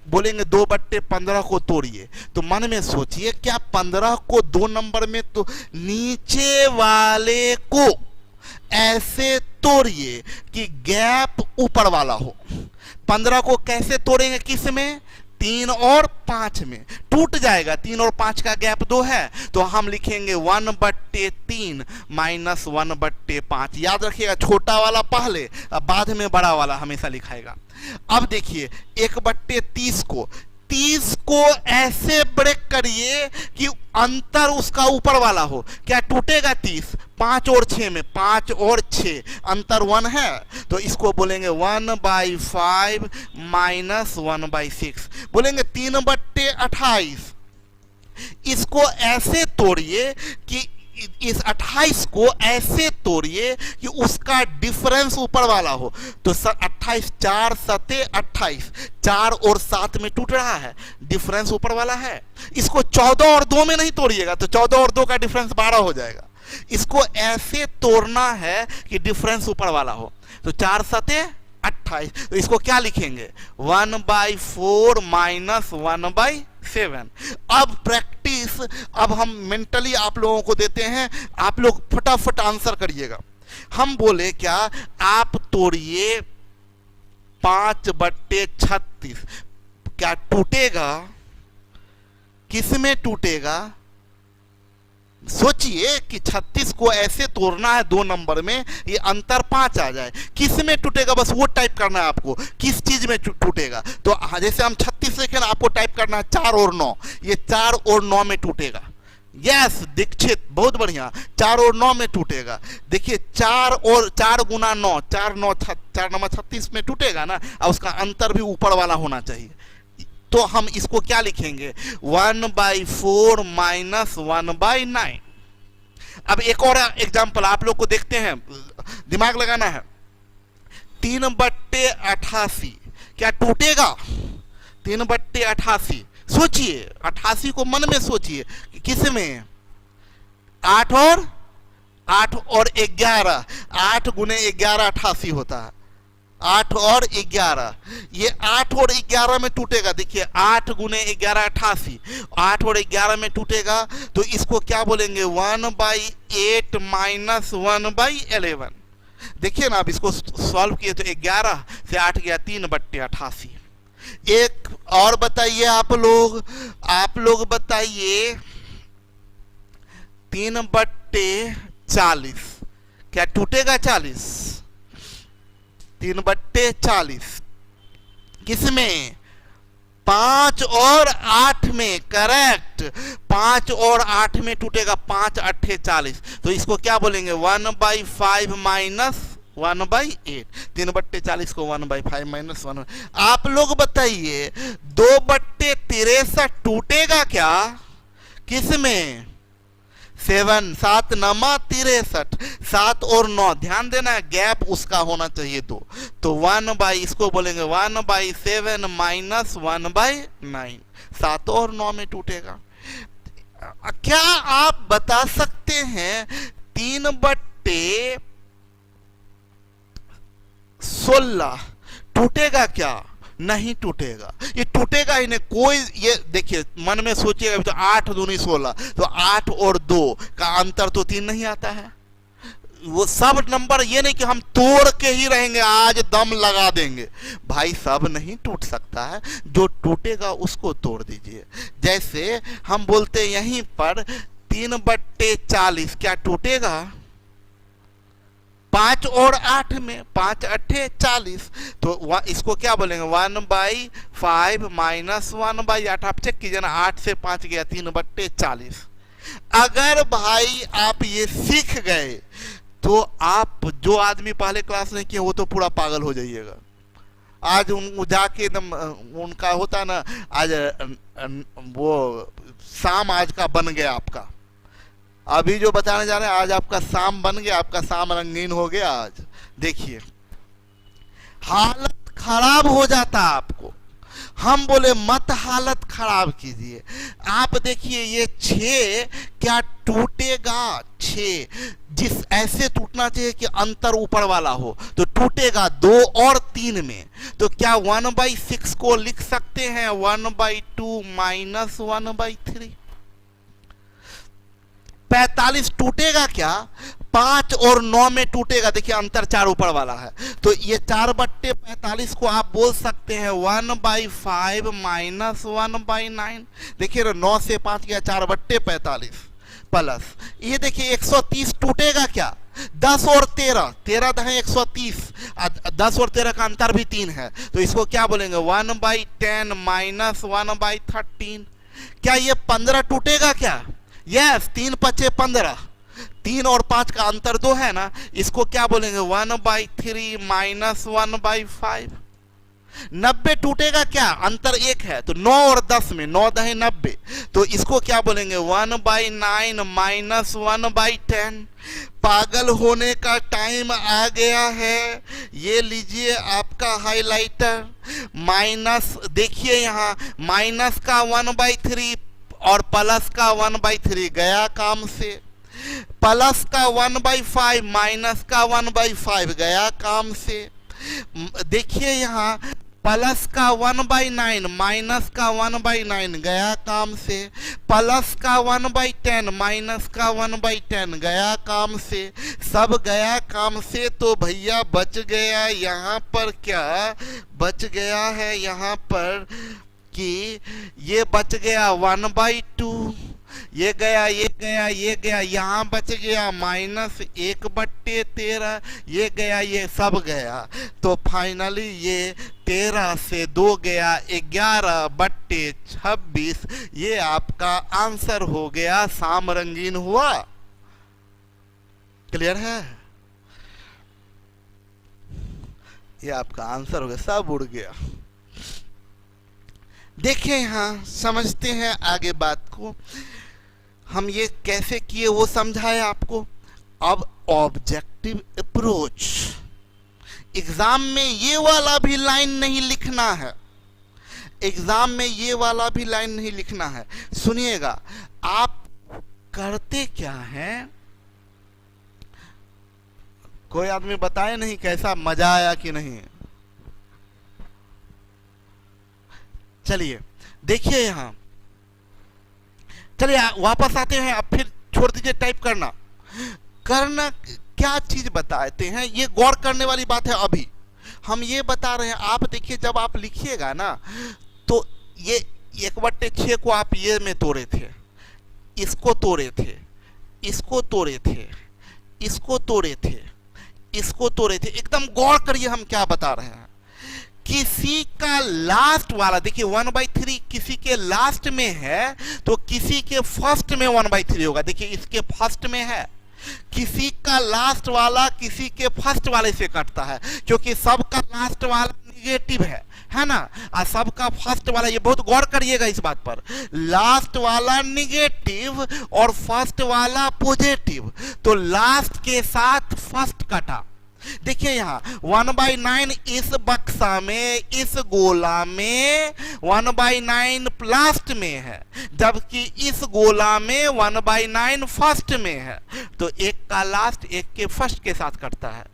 बोलेंगे 2/15 को तोड़िए, तो मन में सोचिए क्या 15 को 2 नंबर में, तो नीचे वाले को ऐसे तोड़िए कि गैप ऊपर वाला हो। 15 को कैसे तोड़ेंगे, किस में, 3 और 5 में, टूट जाएगा। 3 और 5 का गैप 2 है, तो हम लिखेंगे 1/3 माइनस 1/5। याद रखिएगा छोटा वाला पहले, अब बाद में बड़ा वाला हमेशा लिखाएगा। अब देखिए 1/30 को ऐसे ब्रेक करिए कि अंतर उसका ऊपर वाला हो। क्या टूटेगा 30, 5 और 6 में, 5 और 6 अंतर 1 है, तो इसको बोलेंगे 1/5 माइनस 1/6, बोलेंगे 3/28। इसको ऐसे तोड़िए कि इस 28 को ऐसे तोड़िए कि उसका डिफरेंस ऊपर वाला हो। तो 28, 4 7 28, 4 और 7 में टूट रहा है, डिफरेंस ऊपर वाला है। इसको 14 और 2 में नहीं तोड़िएगा, तो 14 और 2 का डिफरेंस 12 हो जाएगा। इसको ऐसे तोड़ना है कि डिफरेंस ऊपर वाला हो, तो 4 7 28, तो इसको क्या लिखेंगे 1/4 माइनस 1/7। अब प्रैक्टिस, अब हम मेंटली आप लोगों को देते हैं, आप लोग फटाफट आंसर करिएगा। हम बोले क्या, आप तोड़िए 5/36, क्या टूटेगा, किस में टूटेगा? सोचिए कि 36 को ऐसे तोड़ना है 2 नंबर में, ये अंतर 5 आ जाए, किस में टूटेगा, बस वो टाइप करना है आपको, किस चीज में टूटेगा। तो जैसे हम 36 लिखे ना, आपको टाइप करना है 4 और 9, ये 4 और 9 में टूटेगा। यस दीक्षित, बहुत बढ़िया, 4 और 9 में टूटेगा। देखिए 4 और 4 गुना 9, 4 9 4 9 36 में टूटेगा ना, और उसका अंतर भी ऊपर वाला होना चाहिए। तो हम इसको क्या लिखेंगे, 1/4 माइनस 1/9। अब एक और एग्जाम्पल आप लोग को देखते हैं, दिमाग लगाना है। 3/88 क्या टूटेगा? 3/88 सोचिए, 88 को मन में सोचिए, किस में? 8 और 11, 8 गुने 11 88 होता है। 8 और 11, ये 8 और 11 में टूटेगा। देखिए 8 गुने 11 88, 8 और 11 में टूटेगा, तो इसको क्या बोलेंगे, 1/8 माइनस 1/11। देखिए ना, अब इसको सॉल्व किए तो 11 से 8 गया 3/88। एक और बताइए आप लोग बताइए, 3/40 क्या टूटेगा? 40, 3/40 किसमें? 5 और 8 में, करेक्ट। 5 और 8 में टूटेगा, 5 8 40। तो इसको क्या बोलेंगे, 1/5 माइनस 1/8। 3/40 को 1/5 माइनस 1। आप लोग बताइए 2/63 टूटेगा क्या? किसमें? 7, 7 नमा 63, 7 और 9, ध्यान देना गैप उसका होना चाहिए दो। तो 1/ इसको बोलेंगे 1/7 माइनस 1/9, 7 और 9 में टूटेगा। क्या आप बता सकते हैं 3/16 टूटेगा क्या? नहीं टूटेगा, ये टूटेगा ही नहीं कोई। ये देखिए मन में सोचिएगा, तो 8 दूनी 16, तो 8 और 2 का अंतर तो 3 नहीं आता है। वो सब नंबर, ये नहीं कि हम तोड़ के ही रहेंगे, आज दम लगा देंगे। भाई सब नहीं टूट सकता है, जो टूटेगा उसको तोड़ दीजिए। जैसे हम बोलते यहीं पर 3/40 क्या टूटेगा? 5 और 8 में, 5 8 40। तो इसको क्या बोलेंगे, 1/5 माइनस 1/8। आप चेक कीजिए ना, 8 से 5 गया 3/40। अगर भाई आप ये सीख गए तो आप, जो आदमी पहले क्लास नहीं किए वो तो पूरा पागल हो जाइएगा। आज उन जाके एकदम उनका होता ना, आज वो शाम आज का बन गया आपका। अभी जो बताने जा रहे हैं, आज आपका शाम बन गया, आपका शाम रंगीन हो गया। आज देखिए हालत खराब हो जाता आपको। हम बोले मत हालत खराब कीजिए। आप देखिए ये 6 क्या टूटेगा? 6 जिस ऐसे टूटना चाहिए कि अंतर ऊपर वाला हो, तो टूटेगा 2 और 3 में। तो क्या 1/6 को लिख सकते हैं 1/2 माइनस 1/3। 45 टूटेगा क्या? 5 और 9 में टूटेगा। देखिए अंतर 4 ऊपर वाला है, तो ये 4/45 को आप बोल सकते हैं 1/5 माइनस 1/9। देखिए 9 से 5 गया 4/45 प्लस ये देखिए 130 टूटेगा क्या? 10 और 13, 13 दहें 130, 10 और 13 का अंतर भी 3 है, तो इसको क्या बोलेंगे 1/10 माइनस 1/13। क्या ये 15 टूटेगा क्या? यस, 3 5 15, 3 और 5 का अंतर 2 है ना, इसको क्या बोलेंगे 1/3 माइनस 1/5। 90 टूटेगा क्या? अंतर 1 है, तो 9 और 10 में, 9 दहें 90, तो इसको क्या बोलेंगे 1/9 माइनस 1/10। पागल होने का टाइम आ गया है। ये लीजिए आपका हाइलाइटर, माइनस देखिए यहाँ, माइनस का 1/3 और प्लस का 1/3 गया काम से, प्लस का 1/5 माइनस का 1/5 गया काम से। देखिए यहाँ प्लस का 1/9 माइनस का 1/9 गया काम से, प्लस का 1/10 माइनस का 1/10 गया काम से, सब गया काम से। तो भैया बच गया यहाँ पर, क्या बच गया है यहाँ पर कि ये बच गया 1/2, ये गया ये गया ये गया, यहाँ बच गया माइनस 1/13, ये गया ये सब गया। तो फाइनली ये 13 से 2 गया 11/26। ये आपका आंसर हो गया। शाम रंगीन हुआ। क्लियर है? ये आपका आंसर हो गया, सब उड़ गया। देखिए यहाँ समझते हैं आगे बात को। हम ये कैसे किए वो समझाए आपको। अब ऑब्जेक्टिव अप्रोच, एग्जाम में ये वाला भी लाइन नहीं लिखना है, एग्जाम में ये वाला भी लाइन नहीं लिखना है। सुनिएगा, आप करते क्या हैं, कोई आदमी बताए नहीं कैसा मजा आया कि नहीं। चलिए देखिए यहां, चलिए वापस आते हैं। अब फिर छोड़ दीजिए टाइप करना। करना क्या चीज बताते हैं, ये गौर करने वाली बात है। अभी हम ये बता रहे हैं, आप देखिए जब आप लिखिएगा ना तो ये 1/6 को आप ये में तोड़े थे, इसको तोड़े थे, इसको तोड़े थे, इसको तोड़े थे, इसको तोड़े थे। एकदम गौर करिए हम क्या बता रहे हैं। किसी का लास्ट वाला देखिए 1/3 किसी के लास्ट में है तो किसी के फर्स्ट में 1/3 होगा। देखिए इसके फर्स्ट में है, किसी का लास्ट वाला किसी के फर्स्ट वाले से कटता है, क्योंकि सबका लास्ट वाला निगेटिव है ना, और सबका फर्स्ट वाला, ये बहुत गौर करिएगा इस बात पर, लास्ट वाला निगेटिव और फर्स्ट वाला पॉजिटिव, तो लास्ट के साथ फर्स्ट कटा। देखिए यहां 1/9 इस बक्सा में, इस गोला में 1/9 लास्ट में है, जबकि इस गोला में 1/9 फर्स्ट में है, तो एक का लास्ट एक के फर्स्ट के साथ कटता है।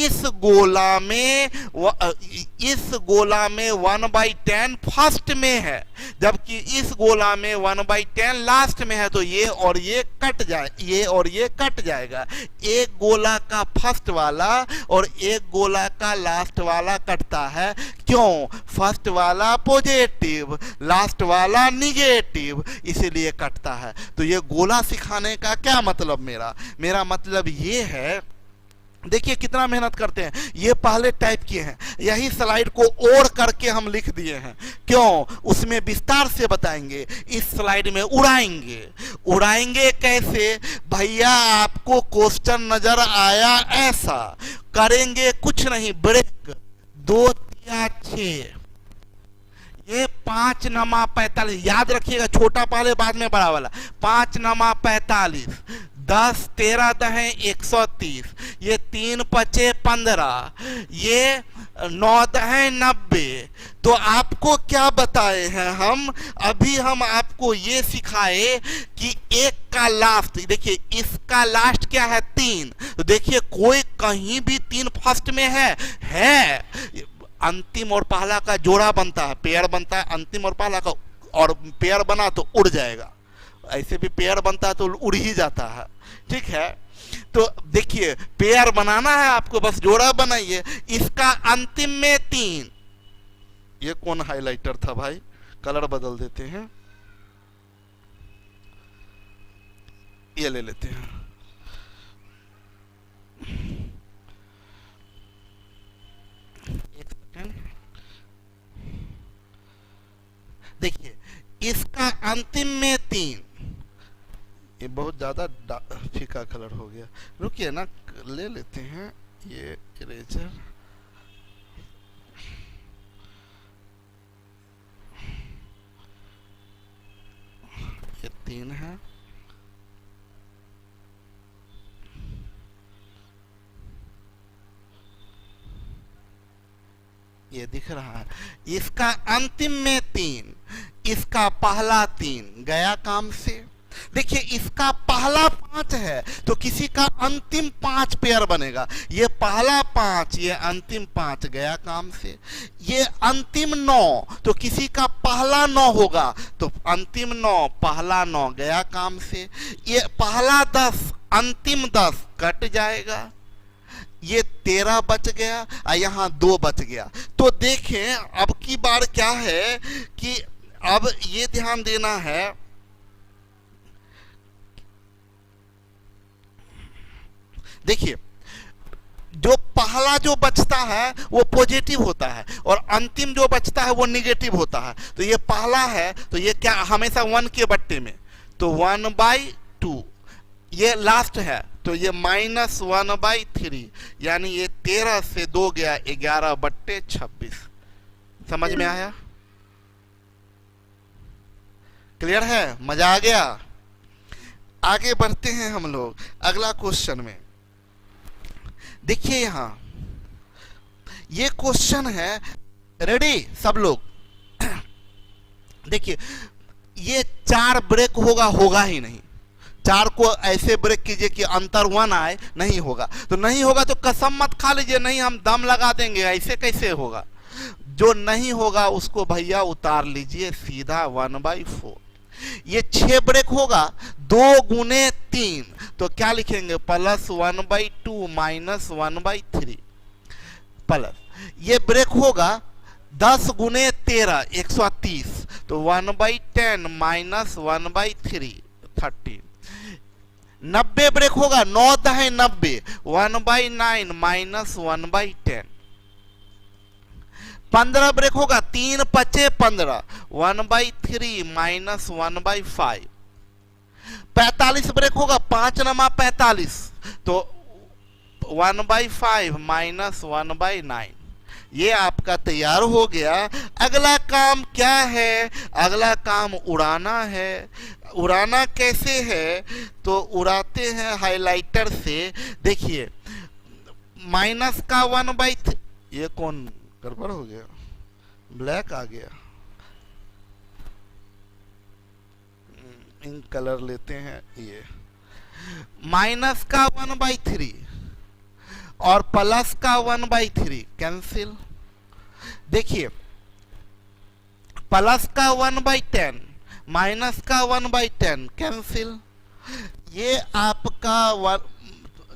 इस गोला में 1/10 फर्स्ट में है, जबकि इस गोला में 1/10 लास्ट में है, तो ये और ये कट जाए, ये और ये कट जाएगा। एक गोला का फर्स्ट वाला और एक गोला का लास्ट वाला कटता है। क्यों? फर्स्ट वाला पॉजिटिव, लास्ट वाला निगेटिव, इसीलिए कटता है। तो ये गोला सिखाने का क्या मतलब, मेरा मतलब ये है, देखिए कितना मेहनत करते हैं। ये पहले टाइप किए हैं, यही स्लाइड को ओढ़ करके हम लिख दिए हैं। क्यों? उसमें विस्तार से बताएंगे, इस स्लाइड में उड़ाएंगे। उड़ाएंगे कैसे? भैया आपको क्वेश्चन नजर आया ऐसा, करेंगे कुछ नहीं, ब्रेक 2 3 6, ये 5 9 45, याद रखिएगा, छोटा पहले बाद में बड़ा वाला। 5 9 45, 10 13 दहें 130, ये 3 5 15, ये 9 दहें 90। तो आपको क्या बताए हैं हम, अभी हम आपको ये सिखाए कि एक का लास्ट, देखिए इसका लास्ट क्या है 3, तो देखिए कोई कहीं भी 3 फर्स्ट में है। अंतिम और पहला का जोड़ा बनता है, पेयर बनता है, अंतिम और पहला का, और पेयर बना तो उड़ जाएगा, ऐसे भी पेयर बनता है तो उड़ ही जाता है। ठीक है, तो देखिए पेयर बनाना है आपको, बस जोड़ा बनाइए। इसका अंतिम में 3, ये कौन हाइलाइटर था भाई, कलर बदल देते हैं, ये ले लेते हैं। एक सेकेंड, देखिए इसका अंतिम में 3, ये बहुत ज्यादा फीका कलर हो गया, रुकिए ना, ले लेते हैं ये इरेजर। ये 3 है, ये दिख रहा है। इसका अंतिम में 3, इसका पहला 3 गया काम से। देखिए इसका पहला 5 है तो किसी का अंतिम 5 पेयर बनेगा, ये पहला 5, ये अंतिम 5 गया काम से। ये अंतिम 9 तो किसी का पहला 9 होगा, तो अंतिम 9 पहला 9 गया काम से। ये पहला 10 अंतिम 10 कट जाएगा, ये 13 बच गया और यहाँ 2 बच गया। तो देखें अब की बार क्या है कि अब ये ध्यान देना है, देखिए जो पहला जो बचता है वो पॉजिटिव होता है और अंतिम जो बचता है वो निगेटिव होता है। तो ये पहला है तो ये क्या हमेशा 1 के बट्टे में, तो 1/2। ये लास्ट है तो ये -1/3, यानी ये 13 से 2 गया 11/26। समझ में आया? क्लियर है? मजा आ गया? आगे बढ़ते हैं हम लोग अगला क्वेश्चन में। देखिए यहां ये क्वेश्चन है, रेडी सब लोग? देखिए ये 4 ब्रेक होगा ही नहीं। 4 को ऐसे ब्रेक कीजिए कि अंतर 1 आए, नहीं होगा। तो नहीं होगा तो कसम मत खा लीजिए नहीं हम दम लगा देंगे, ऐसे कैसे होगा? जो नहीं होगा उसको भैया उतार लीजिए सीधा 1/4। ये 6 ब्रेक होगा 2 गुने 3, तो क्या लिखेंगे? प्लस 1/2 माइनस 1/3 प्लस, ये ब्रेक होगा 10 गुने 13 130, तो 1/10 माइनस 1/3 13। 90 ब्रेक होगा 9 दहे 90, 1/9 माइनस 1/10। 15 ब्रेक होगा 3 पचे 15, 1/3 माइनस 1/5। 45 ब्रेक होगा 5 नमा 45, तो 1/5 माइनस 1/9। ये आपका तैयार हो गया। अगला काम क्या है? अगला काम उड़ाना है। उड़ाना कैसे है? तो उड़ाते हैं हाइलाइटर से। देखिए माइनस का 1/3, ये कौन गड़बड़ हो गया? ब्लैक आ गया। इन कलर लेते हैं। ये माइनस का 1/3 और प्लस का 1/3 कैंसिल। देखिए प्लस का 1/10 माइनस का 1/10 कैंसिल। ये आपका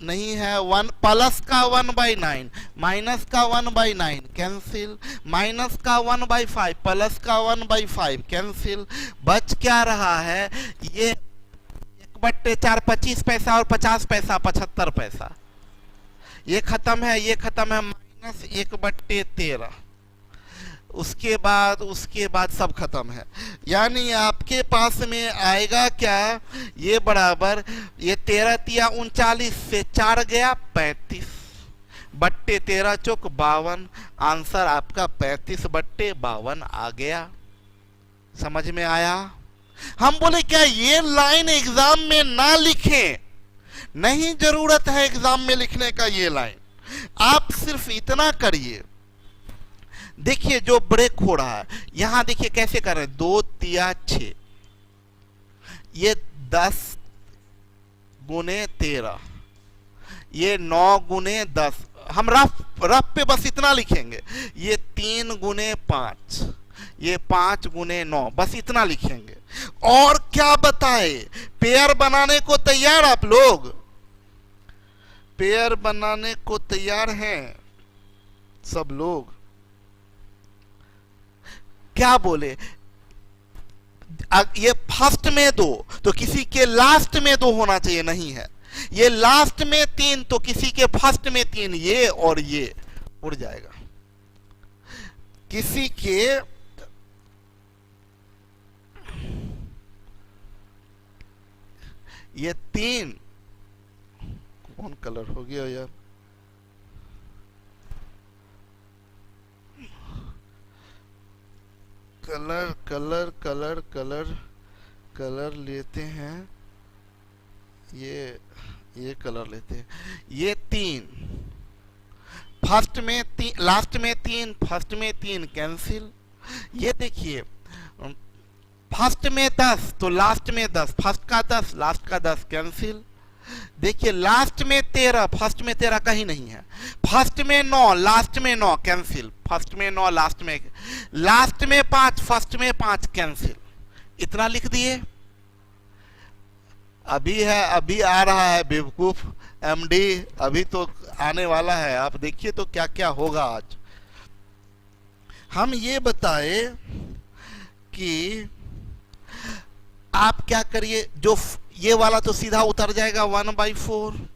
नहीं है 1, प्लस का 1/9 माइनस का 1/9 कैंसिल, माइनस का 1/5 प्लस का 1/5 कैंसिल। बच क्या रहा है? ये 1/4 25 पैसा और 50 पैसा 75 पैसा। ये खत्म है, ये खत्म है, माइनस 1/13। उसके बाद सब खत्म है। यानी आपके पास में आएगा क्या? ये बराबर, ये 13 तिया 39 से 4 गया 35 बट्टे 13 चौक 52। आंसर आपका 35/52 आ गया। समझ में आया? हम बोले क्या ये लाइन एग्जाम में ना लिखें? नहीं जरूरत है एग्जाम में लिखने का ये लाइन। आप सिर्फ इतना करिए। देखिए जो ब्रेक हो रहा है यहां देखिए कैसे कर रहे हैं, 2 तिया 6, ये 10 गुने 13, ये 9 गुने 10। हम रफ पे बस इतना लिखेंगे। ये 3 गुने 5, ये 5 गुने 9, बस इतना लिखेंगे। और क्या बताए? पेयर बनाने को तैयार आप लोग? पेयर बनाने को तैयार हैं सब लोग? क्या बोले? ये फर्स्ट में 2 तो किसी के लास्ट में 2 होना चाहिए, नहीं है। ये लास्ट में 3 तो किसी के फर्स्ट में 3, ये और ये उड़ जाएगा। किसी के ये 3 कौन कलर हो गया यार? Colour colour colour colour colour लेते हैं। ये कलर लेते हैं। ये 3 फर्स्ट में 3, लास्ट में 3, फर्स्ट में 3 कैंसिल। ये देखिए फर्स्ट में 10 तो लास्ट में 10, फर्स्ट का 10 लास्ट का 10 कैंसिल। देखिए लास्ट में 13 फर्स्ट में 13 कहीं नहीं है, फर्स्ट में 9 लास्ट में 9 कैंसिल, फर्स्ट में 9 लास्ट में 5 फर्स्ट में 5 कैंसिल। इतना लिख दिए। अभी आ रहा है बेवकूफ एमडी, अभी तो आने वाला है। आप देखिए तो क्या क्या होगा आज। हम ये बताए कि आप क्या करिए, जो ये वाला तो सीधा उतर जाएगा 1/4,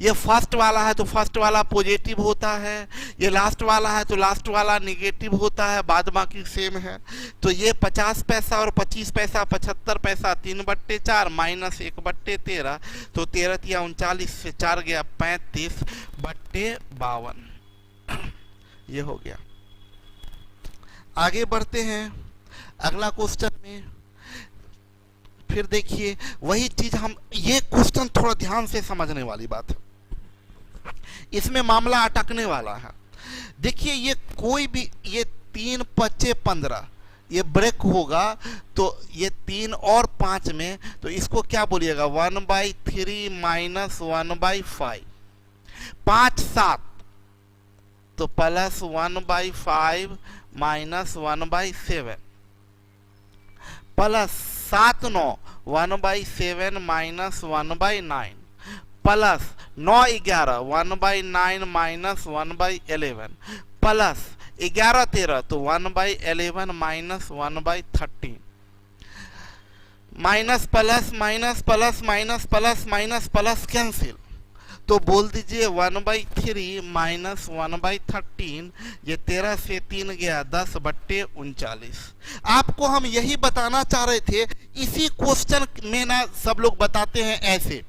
ये फर्स्ट वाला है तो फर्स्ट वाला पॉजिटिव होता है, ये लास्ट वाला है तो लास्ट वाला नेगेटिव होता है, बाद बाकी सेम है। तो ये 50 पैसा और 25 पैसा 75 पैसा 3/4 माइनस 1/13, तो 13 तिया 39 से 4 गया 35/52। ये हो गया। आगे बढ़ते हैं अगला क्वेश्चन में। फिर देखिए वही चीज हम, ये क्वेश्चन थोड़ा ध्यान से समझने वाली बात है, इसमें मामला अटकने वाला है। देखिए ये कोई भी, ये 3 5 15 ये ब्रेक होगा तो ये 3 और 5 में, तो इसको क्या बोलिएगा 1/3 माइनस 1/5, 5 7 तो plus 1/5 minus 1/7 plus 7 9 1/7 minus 1/9 plus 9 11 1/9 minus 1/11 plus 11 13 तो 1/11 minus 1/13 minus plus minus plus minus plus minus plus cancel, तो बोल दीजिए 1/3 माइनस 1/13, ये 13 से 3 गया 10/39। आपको हम यही बताना चाह रहे थे, इसी क्वेश्चन में ना सब लोग बताते हैं ऐसे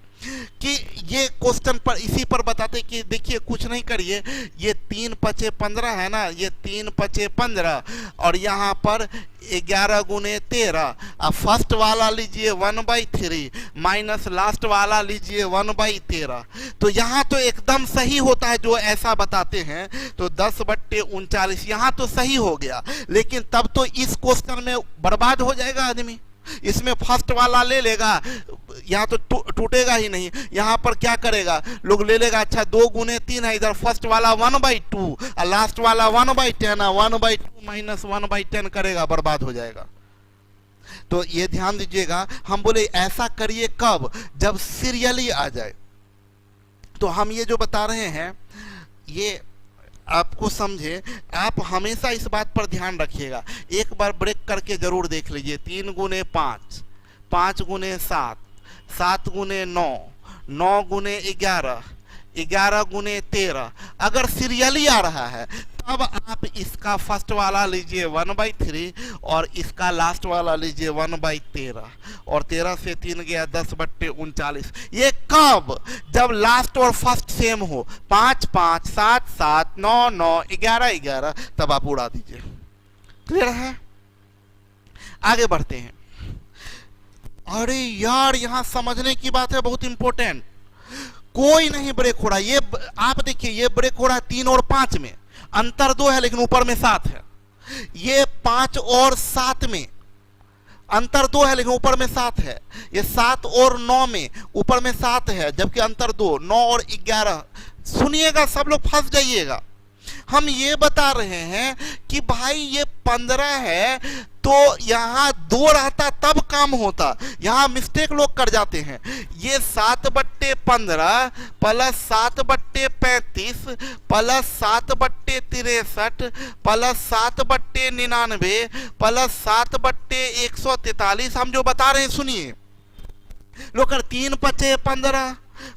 कि ये क्वेश्चन पर इसी पर बताते कि देखिए कुछ नहीं करिए, ये 3 5 15 है ना, ये 3 5 15 और यहाँ पर 11 गुने 13, अब फर्स्ट वाला लीजिए 1/3 माइनस लास्ट वाला लीजिए 1/13, तो यहाँ तो एकदम सही होता है जो ऐसा बताते हैं, तो 10/39 यहाँ तो सही हो गया। लेकिन तब तो इस क्वेश्चन में बर्बाद हो जाएगा आदमी, इसमें फर्स्ट वाला ले लेगा, यहाँ तो टूटेगा ही नहीं। यहाँ पर क्या करेगा, लोग ले लेगा, अच्छा 2 गुने 3 है, इधर फर्स्ट वाला 1/2 और लास्ट वाला 1/10 है, 1/2 माइनस 1/10 करेगा, बर्बाद हो जाएगा। तो ये ध्यान दीजिएगा, हम बोले ऐसा करिए कब, जब सीरियली आ जाए। तो हम ये जो बता रहे हैं ये आपको समझे, आप हमेशा इस बात पर ध्यान रखिएगा, एक बार ब्रेक करके जरूर देख लीजिए। 3 गुने 5, 5 गुने 7, 7 गुने 9, 9 गुने 11, 11 गुने 13, अगर सीरियली आ रहा है तब आप इसका फर्स्ट वाला लीजिए 1/3 और इसका लास्ट वाला लीजिए 1/13 और 13 से 3 गया 10/39। ये कब, जब लास्ट और फर्स्ट सेम हो, 5 5 7 7 9 9 11 11, तब आप उड़ा दीजिए। क्लियर है? आगे बढ़ते हैं। अरे यार यहाँ समझने की बात है, बहुत इंपॉर्टेंट। कोई नहीं ब्रेक हो रहा, ये आप देखिए ये ब्रेक हो रहा है 3 और 5 में, अंतर 2 है लेकिन ऊपर में 7 है। ये 5 और 7 में अंतर 2 है लेकिन ऊपर में 7 है। ये 7 और 9 में ऊपर में 7 है जबकि अंतर 2, 9 और 11। सुनिएगा, सब लोग फंस जाइएगा। हम ये बता रहे हैं कि भाई ये 15 है तो यहाँ 2 रहता तब काम होता, यहाँ मिस्टेक लोग कर जाते हैं। ये 7/15 प्लस 7/35 प्लस 7/63 प्लस 7/99 प्लस 7/143, हम जो बता रहे हैं सुनिए। लोग कर 3 5 15,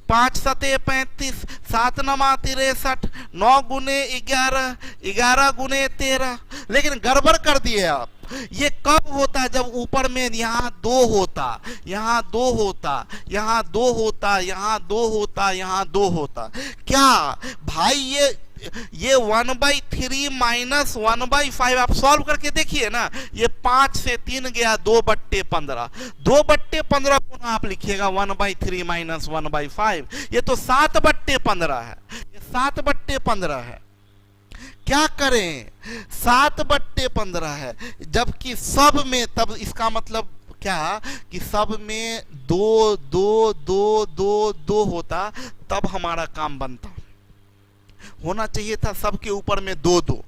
5 7 35, 7 9 63, 9 गुने 11, 11 गुने 13, लेकिन गड़बड़ कर दिए आप। ये कब होता है, जब ऊपर में यहाँ 2 होता, यहाँ 2 होता, यहाँ 2 होता, यहाँ 2 होता, यहाँ 2 होता। क्या भाई ये 1/3 माइनस 1/5 आप सॉल्व करके देखिए ना, ये 5 से 3 गया 2/15, 2/15 पुनः आप लिखिएगा 1/3 माइनस 1/5, ये तो 7/15 है, ये 7/15 है। क्या करें, 7/15 है, जबकि सब में, तब इसका मतलब क्या कि सब में 2 2 2 2 2 होता, तब हमारा काम बनता। होना चाहिए था सबके ऊपर में 2 2।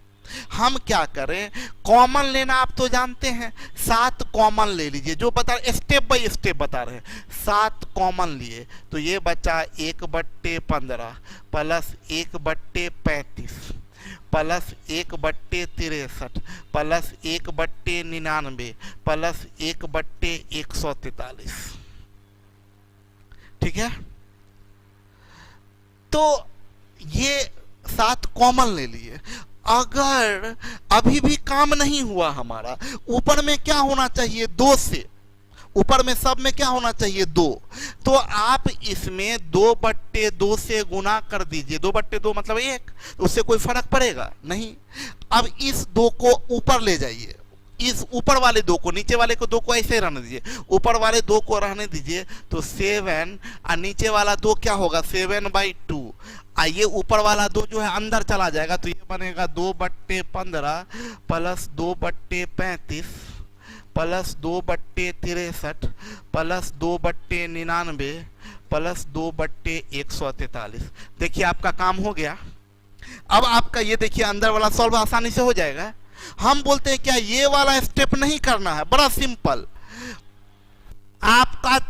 हम क्या करें, कॉमन लेना आप तो जानते हैं, 7 कॉमन ले लीजिए, जो बता स्टेप बाय स्टेप बता रहे हैं। 7 कॉमन लिए तो ये बचा 1/15 प्लस 1/35 प्लस 1/63 प्लस 1/99 प्लस 1/143। ठीक है, तो ये 7 कॉमन ले लिए। अगर अभी भी काम नहीं हुआ हमारा, ऊपर में क्या होना चाहिए 2 से, ऊपर में सब में क्या होना चाहिए 2, तो आप इसमें 2/2 से गुना कर दीजिए। 2/2 मतलब 1, उससे कोई फर्क पड़ेगा नहीं। अब इस 2 को ऊपर ले जाइए, इस ऊपर वाले दो को, नीचे वाले को दो को ऐसे रहने दीजिए, ऊपर वाले दो को रहने दीजिए, तो 7 और नीचे वाला दो क्या होगा 7/2। आइए ऊपर वाला दो जो है अंदर चला जाएगा, तो ये बनेगा 2/15 प्लस 2/35 प्लस 2/63 प्लस 2/99 प्लस 2/143। देखिए आपका काम हो गया। अब आपका ये देखिए अंदर वाला सॉल्व आसानी से हो जाएगा। हम बोलते हैं क्या ये वाला स्टेप नहीं करना है, बड़ा सिंपल। आपका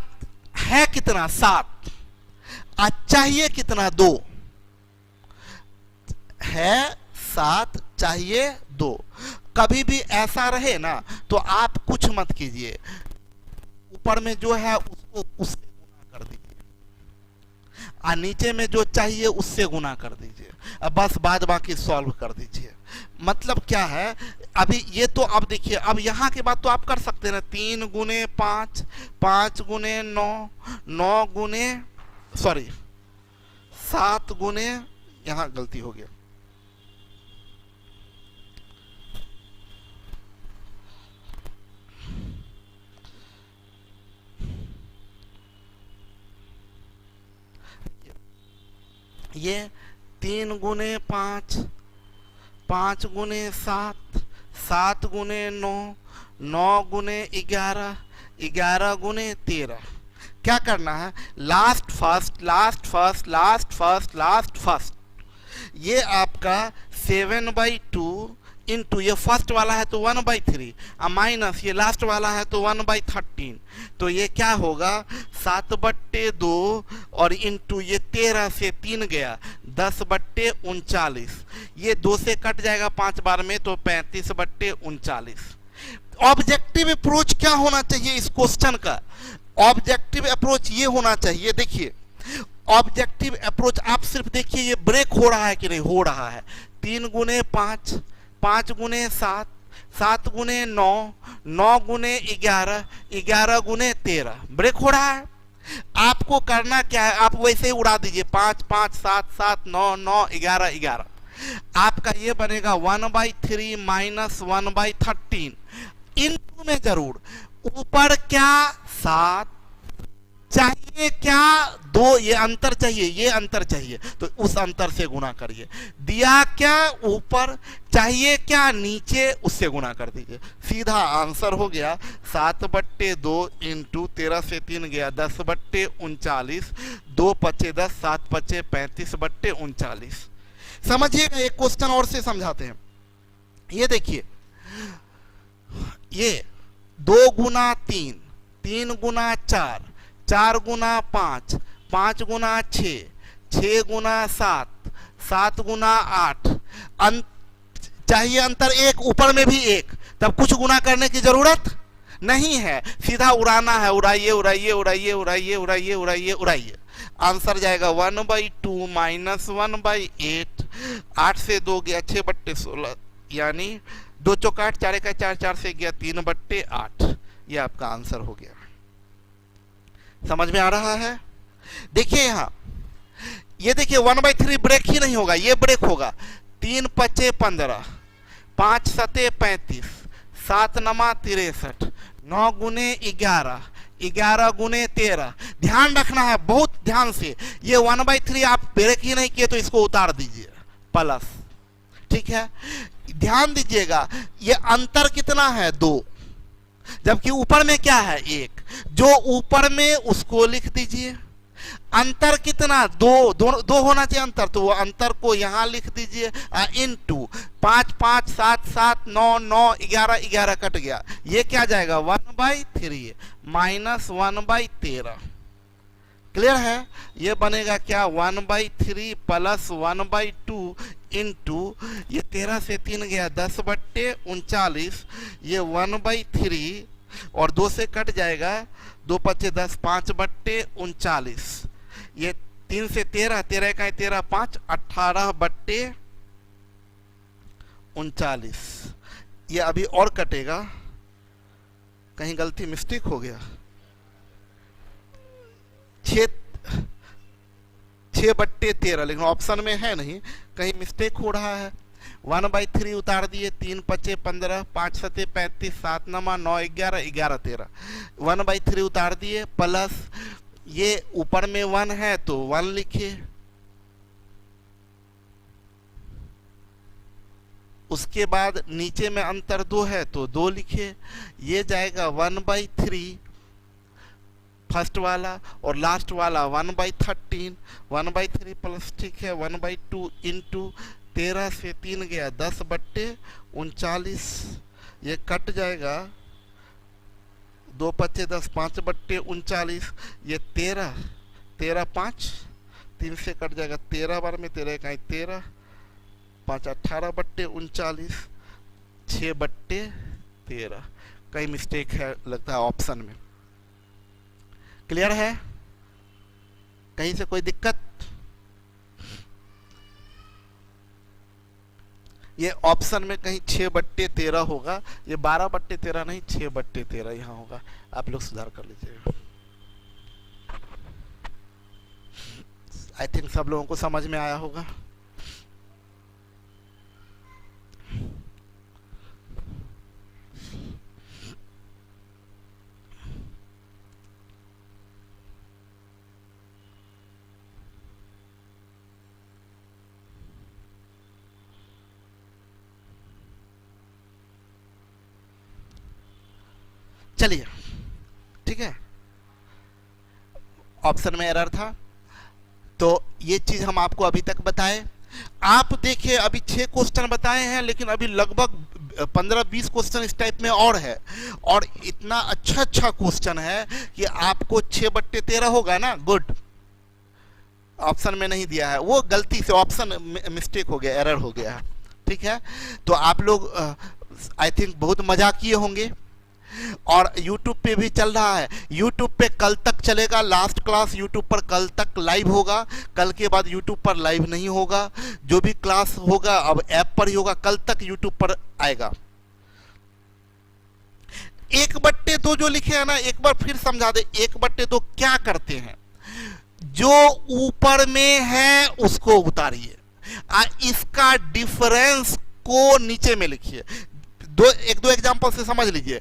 है कितना 7, चाहिए कितना 2 है, 7 चाहिए 2। कभी भी ऐसा रहे ना तो आप कुछ मत कीजिए, ऊपर में जो है उसको उससे गुना कर दीजिए और नीचे में जो चाहिए उससे गुना कर दीजिए, अब बस बाद बाकी सॉल्व कर दीजिए। मतलब क्या है, अभी ये तो अब देखिए, अब यहाँ के बाद तो आप कर सकते हैं ना 3 गुने 5, 5 गुने 9, 9 गुने 7 गुने, यहाँ गलती हो गया, ये 3 गुने 5, 5 गुने 7, 7 गुने 9, 9 गुने 11, 11 गुने 13। क्या करना है, last first last first last first last first. ये आपका 7/2 इंटू ये फर्स्ट वाला है तो 1/3 और माइनस ये लास्ट वाला है तो 1/13, तो ये क्या होगा 7/2 और इंटू ये 13 से 3 गया 10/39। ये 2 से कट जाएगा 5 बार में तो 35/39। ऑब्जेक्टिव अप्रोच क्या होना चाहिए इस क्वेश्चन का, ऑब्जेक्टिव अप्रोच ये होना चाहिए। देखिए ऑब्जेक्टिव अप्रोच आप सिर्फ देखिए ये ब्रेक हो रहा है कि नहीं, हो रहा है। 3 गुने 5, 5 गुने 7, 7 गुने 9, 9 गुने 11, 11 गुने 13, ब्रेक हो रहा है। आपको करना क्या है, आप वैसे ही उड़ा दीजिए 5 5 7 7 9 9 11 11। आपका ये बनेगा 1/3 माइनस 1/13 इंटू में जरूर ऊपर क्या 7 चाहिए क्या 2, ये अंतर चाहिए, ये अंतर चाहिए तो उस अंतर से गुना करिए। दिया क्या ऊपर, चाहिए क्या नीचे, उससे गुना कर दीजिए, सीधा आंसर हो गया 7/2 इंटू 13 से 3 गया 10/39, 2 पचे 10, 7 पचे 35/39। समझिएगा एक क्वेश्चन और से समझाते हैं। ये देखिए ये 2 गुना 3, 3 गुना 4, 4 गुना 5, 5 गुना 6, 6 गुना 7, 7 गुना 8। चाहिए अंतर 1, ऊपर में भी 1, तब कुछ गुना करने की जरूरत नहीं है, सीधा उड़ाना है, उड़ाइए उड़ाइए उड़ाइए उड़ाइए उड़ाइए उड़ाइए उड़ाइए। आंसर जाएगा 1/2 माइनस 1/8, 8 से 2 गया 6/16, यानी 2 चौका 8, 4 का 4, 4 से गया 3/8। ये आपका आंसर हो गया। समझ में आ रहा है। देखिए यहाँ ये देखिए 1/3 ब्रेक ही नहीं होगा, ये ब्रेक होगा। 3 पचे 15, 5 सते 35, 7 नमा 63, 9 गुने 11, 11 गुने 13। ध्यान रखना है बहुत ध्यान से, ये 1/3 आप ब्रेक ही नहीं किए तो इसको उतार दीजिए प्लस, ठीक है। ध्यान दीजिएगा ये अंतर कितना है 2, जबकि ऊपर में क्या है 1, जो ऊपर में उसको लिख दीजिए। अंतर कितना 2 होना चाहिए अंतर, तो वो अंतर को यहां लिख दीजिए इनटू 5 5 7 7 9 9 11 11 कट गया, ये क्या जाएगा 1/3 माइनस 1/13। क्लियर है। ये बनेगा क्या 1/3 प्लस 1/2 इंटू ये 13 से 3 गया 10/39, ये 1/3 और 2 से कट जाएगा 2 पचे 10, 5/39। ये 3 से 13, 13 का 13 5, 18/39। ये अभी और कटेगा, कहीं गलती मिस्टेक हो गया, 6/13, लेकिन ऑप्शन में है नहीं, कहीं मिस्टेक हो रहा है। 1/3 उतार दिए, 3 पचे 15, 5 सते 35, 7 नमा 9 11, 11 13, 1/3 उतार दिए, प्लस ये ऊपर में 1 है तो 1 लिखे, उसके बाद नीचे में अंतर 2 है तो 2 लिखे, ये जाएगा 1/3 फर्स्ट वाला, और लास्ट वाला 1/13, 1/3 प्लस ठीक है 1/2 इंटू 13 से 3 गया 10/39, ये कट जाएगा, 2 पच्चे 10, 5/39, ये 13, 13 5, 3 से कट जाएगा 13 बार में, 13 इकाई 13, 5 18/39, 6/13, कहीं मिस्टेक है लगता है ऑप्शन में। क्लियर है? कहीं से कोई दिक्कत? ये ऑप्शन में कहीं 6/13 होगा, ये 12/13 नहीं 6/13 यहाँ होगा, आप लोग सुधार कर लीजिएगा। आई थिंक सब लोगों को समझ में आया होगा। चलिए ठीक है, ऑप्शन में एरर था तो ये चीज हम आपको अभी तक बताए। आप देखिए अभी 6 क्वेश्चन बताए हैं, लेकिन अभी लगभग 15-20 क्वेश्चन इस टाइप में और है, और इतना अच्छा क्वेश्चन है कि आपको 6/13 होगा ना, गुड। ऑप्शन में नहीं दिया है, वो गलती से ऑप्शन मिस्टेक हो गया, एरर हो गया है, ठीक है। तो आप लोग आई थिंक बहुत मजा किए होंगे, और YouTube पे भी चल रहा है, YouTube पे कल तक चलेगा लास्ट क्लास, YouTube पर कल तक लाइव होगा, कल के बाद YouTube पर लाइव नहीं होगा, जो भी क्लास होगा अब ऐप पर ही होगा, कल तक YouTube पर आएगा। 1/2 जो लिखे हैं ना, एक बार फिर समझा दे, 1/2 क्या करते हैं, जो ऊपर में है उसको उतारिए, इसका डिफरेंस को नीचे में लिखिए। एक दो एग्जांपल से समझ लीजिए।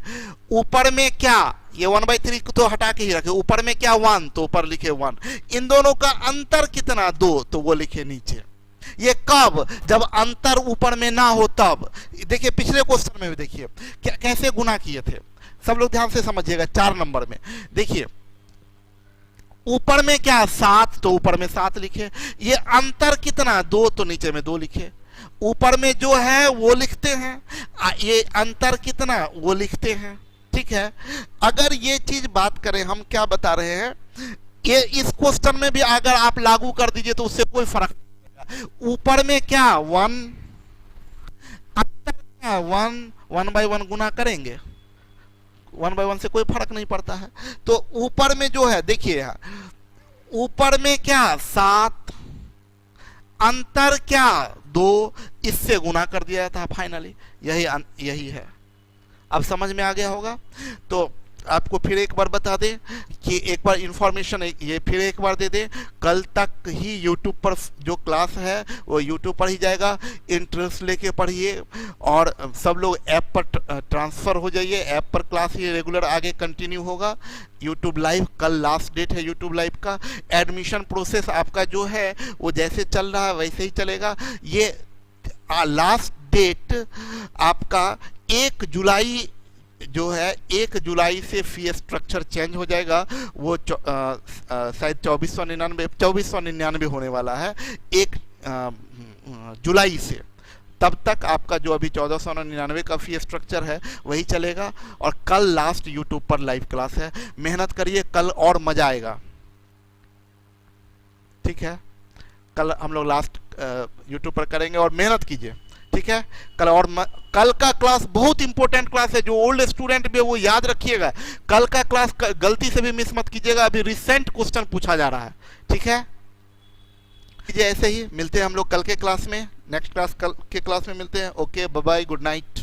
ऊपर में क्या, ये 1/3 को तो हटा के ही रखे, ऊपर में क्या 1 तो ऊपर लिखे 1, इन दोनों का अंतर कितना 2 तो वो लिखे नीचे। ये कब, जब अंतर ऊपर में ना हो तब। देखिए पिछले क्वेश्चन में भी देखिए कैसे गुना किए थे, सब लोग ध्यान से समझिएगा। 4 नंबर में देखिए ऊपर में क्या 7 तो ऊपर में 7 लिखे, ये अंतर कितना 2 तो नीचे में 2 लिखे, ऊपर में जो है वो लिखते हैं, ये अंतर कितना वो लिखते हैं, ठीक है। अगर ये चीज बात करें, हम क्या बता रहे हैं, ये इस क्वेश्चन में भी अगर आप लागू कर दीजिए तो उससे कोई फर्क नहीं पड़ेगा। ऊपर में क्या 1, अंतर क्या 1/1 गुना करेंगे, 1/1 से कोई फर्क नहीं पड़ता है। तो ऊपर में जो है देखिए यहाँ, ऊपर में क्या 7, अंतर क्या 2, इससे गुना कर दिया था फाइनली, यही है। अब समझ में आ गया होगा। तो आपको फिर एक बार बता दें कि एक बार इंफॉर्मेशन ये फिर एक बार दे दें, कल तक ही यूट्यूब पर जो क्लास है वो यूट्यूब पर ही जाएगा, इंटरेस्ट लेके पढ़िए, और सब लोग ऐप पर ट्रांसफ़र हो जाइए, ऐप पर क्लास ही रेगुलर आगे कंटिन्यू होगा। यूट्यूब लाइव कल लास्ट डेट है यूट्यूब लाइव का। एडमिशन प्रोसेस आपका जो है वो जैसे चल रहा है वैसे ही चलेगा। ये लास्ट डेट आपका 1 जुलाई जो है, 1 जुलाई से फी स्ट्रक्चर चेंज हो जाएगा, वो शायद 2499 होने वाला है 1 जुलाई से। तब तक आपका जो अभी 1499 का फी स्ट्रक्चर है वही चलेगा, और कल लास्ट यूट्यूब पर लाइव क्लास है। मेहनत करिए, कल और मजा आएगा, ठीक है। कल हम लोग लास्ट यूट्यूब पर करेंगे, और मेहनत कीजिए, ठीक है। कल का क्लास बहुत इंपॉर्टेंट क्लास है, जो ओल्ड स्टूडेंट भी है वो याद रखिएगा। कल का क्लास गलती से भी मिस मत कीजिएगा, अभी रिसेंट क्वेश्चन पूछा जा रहा है, ठीक है। ऐसे ही मिलते हैं हम लोग कल के क्लास में, नेक्स्ट क्लास कल के क्लास में मिलते हैं। Okay, bye bye, good night.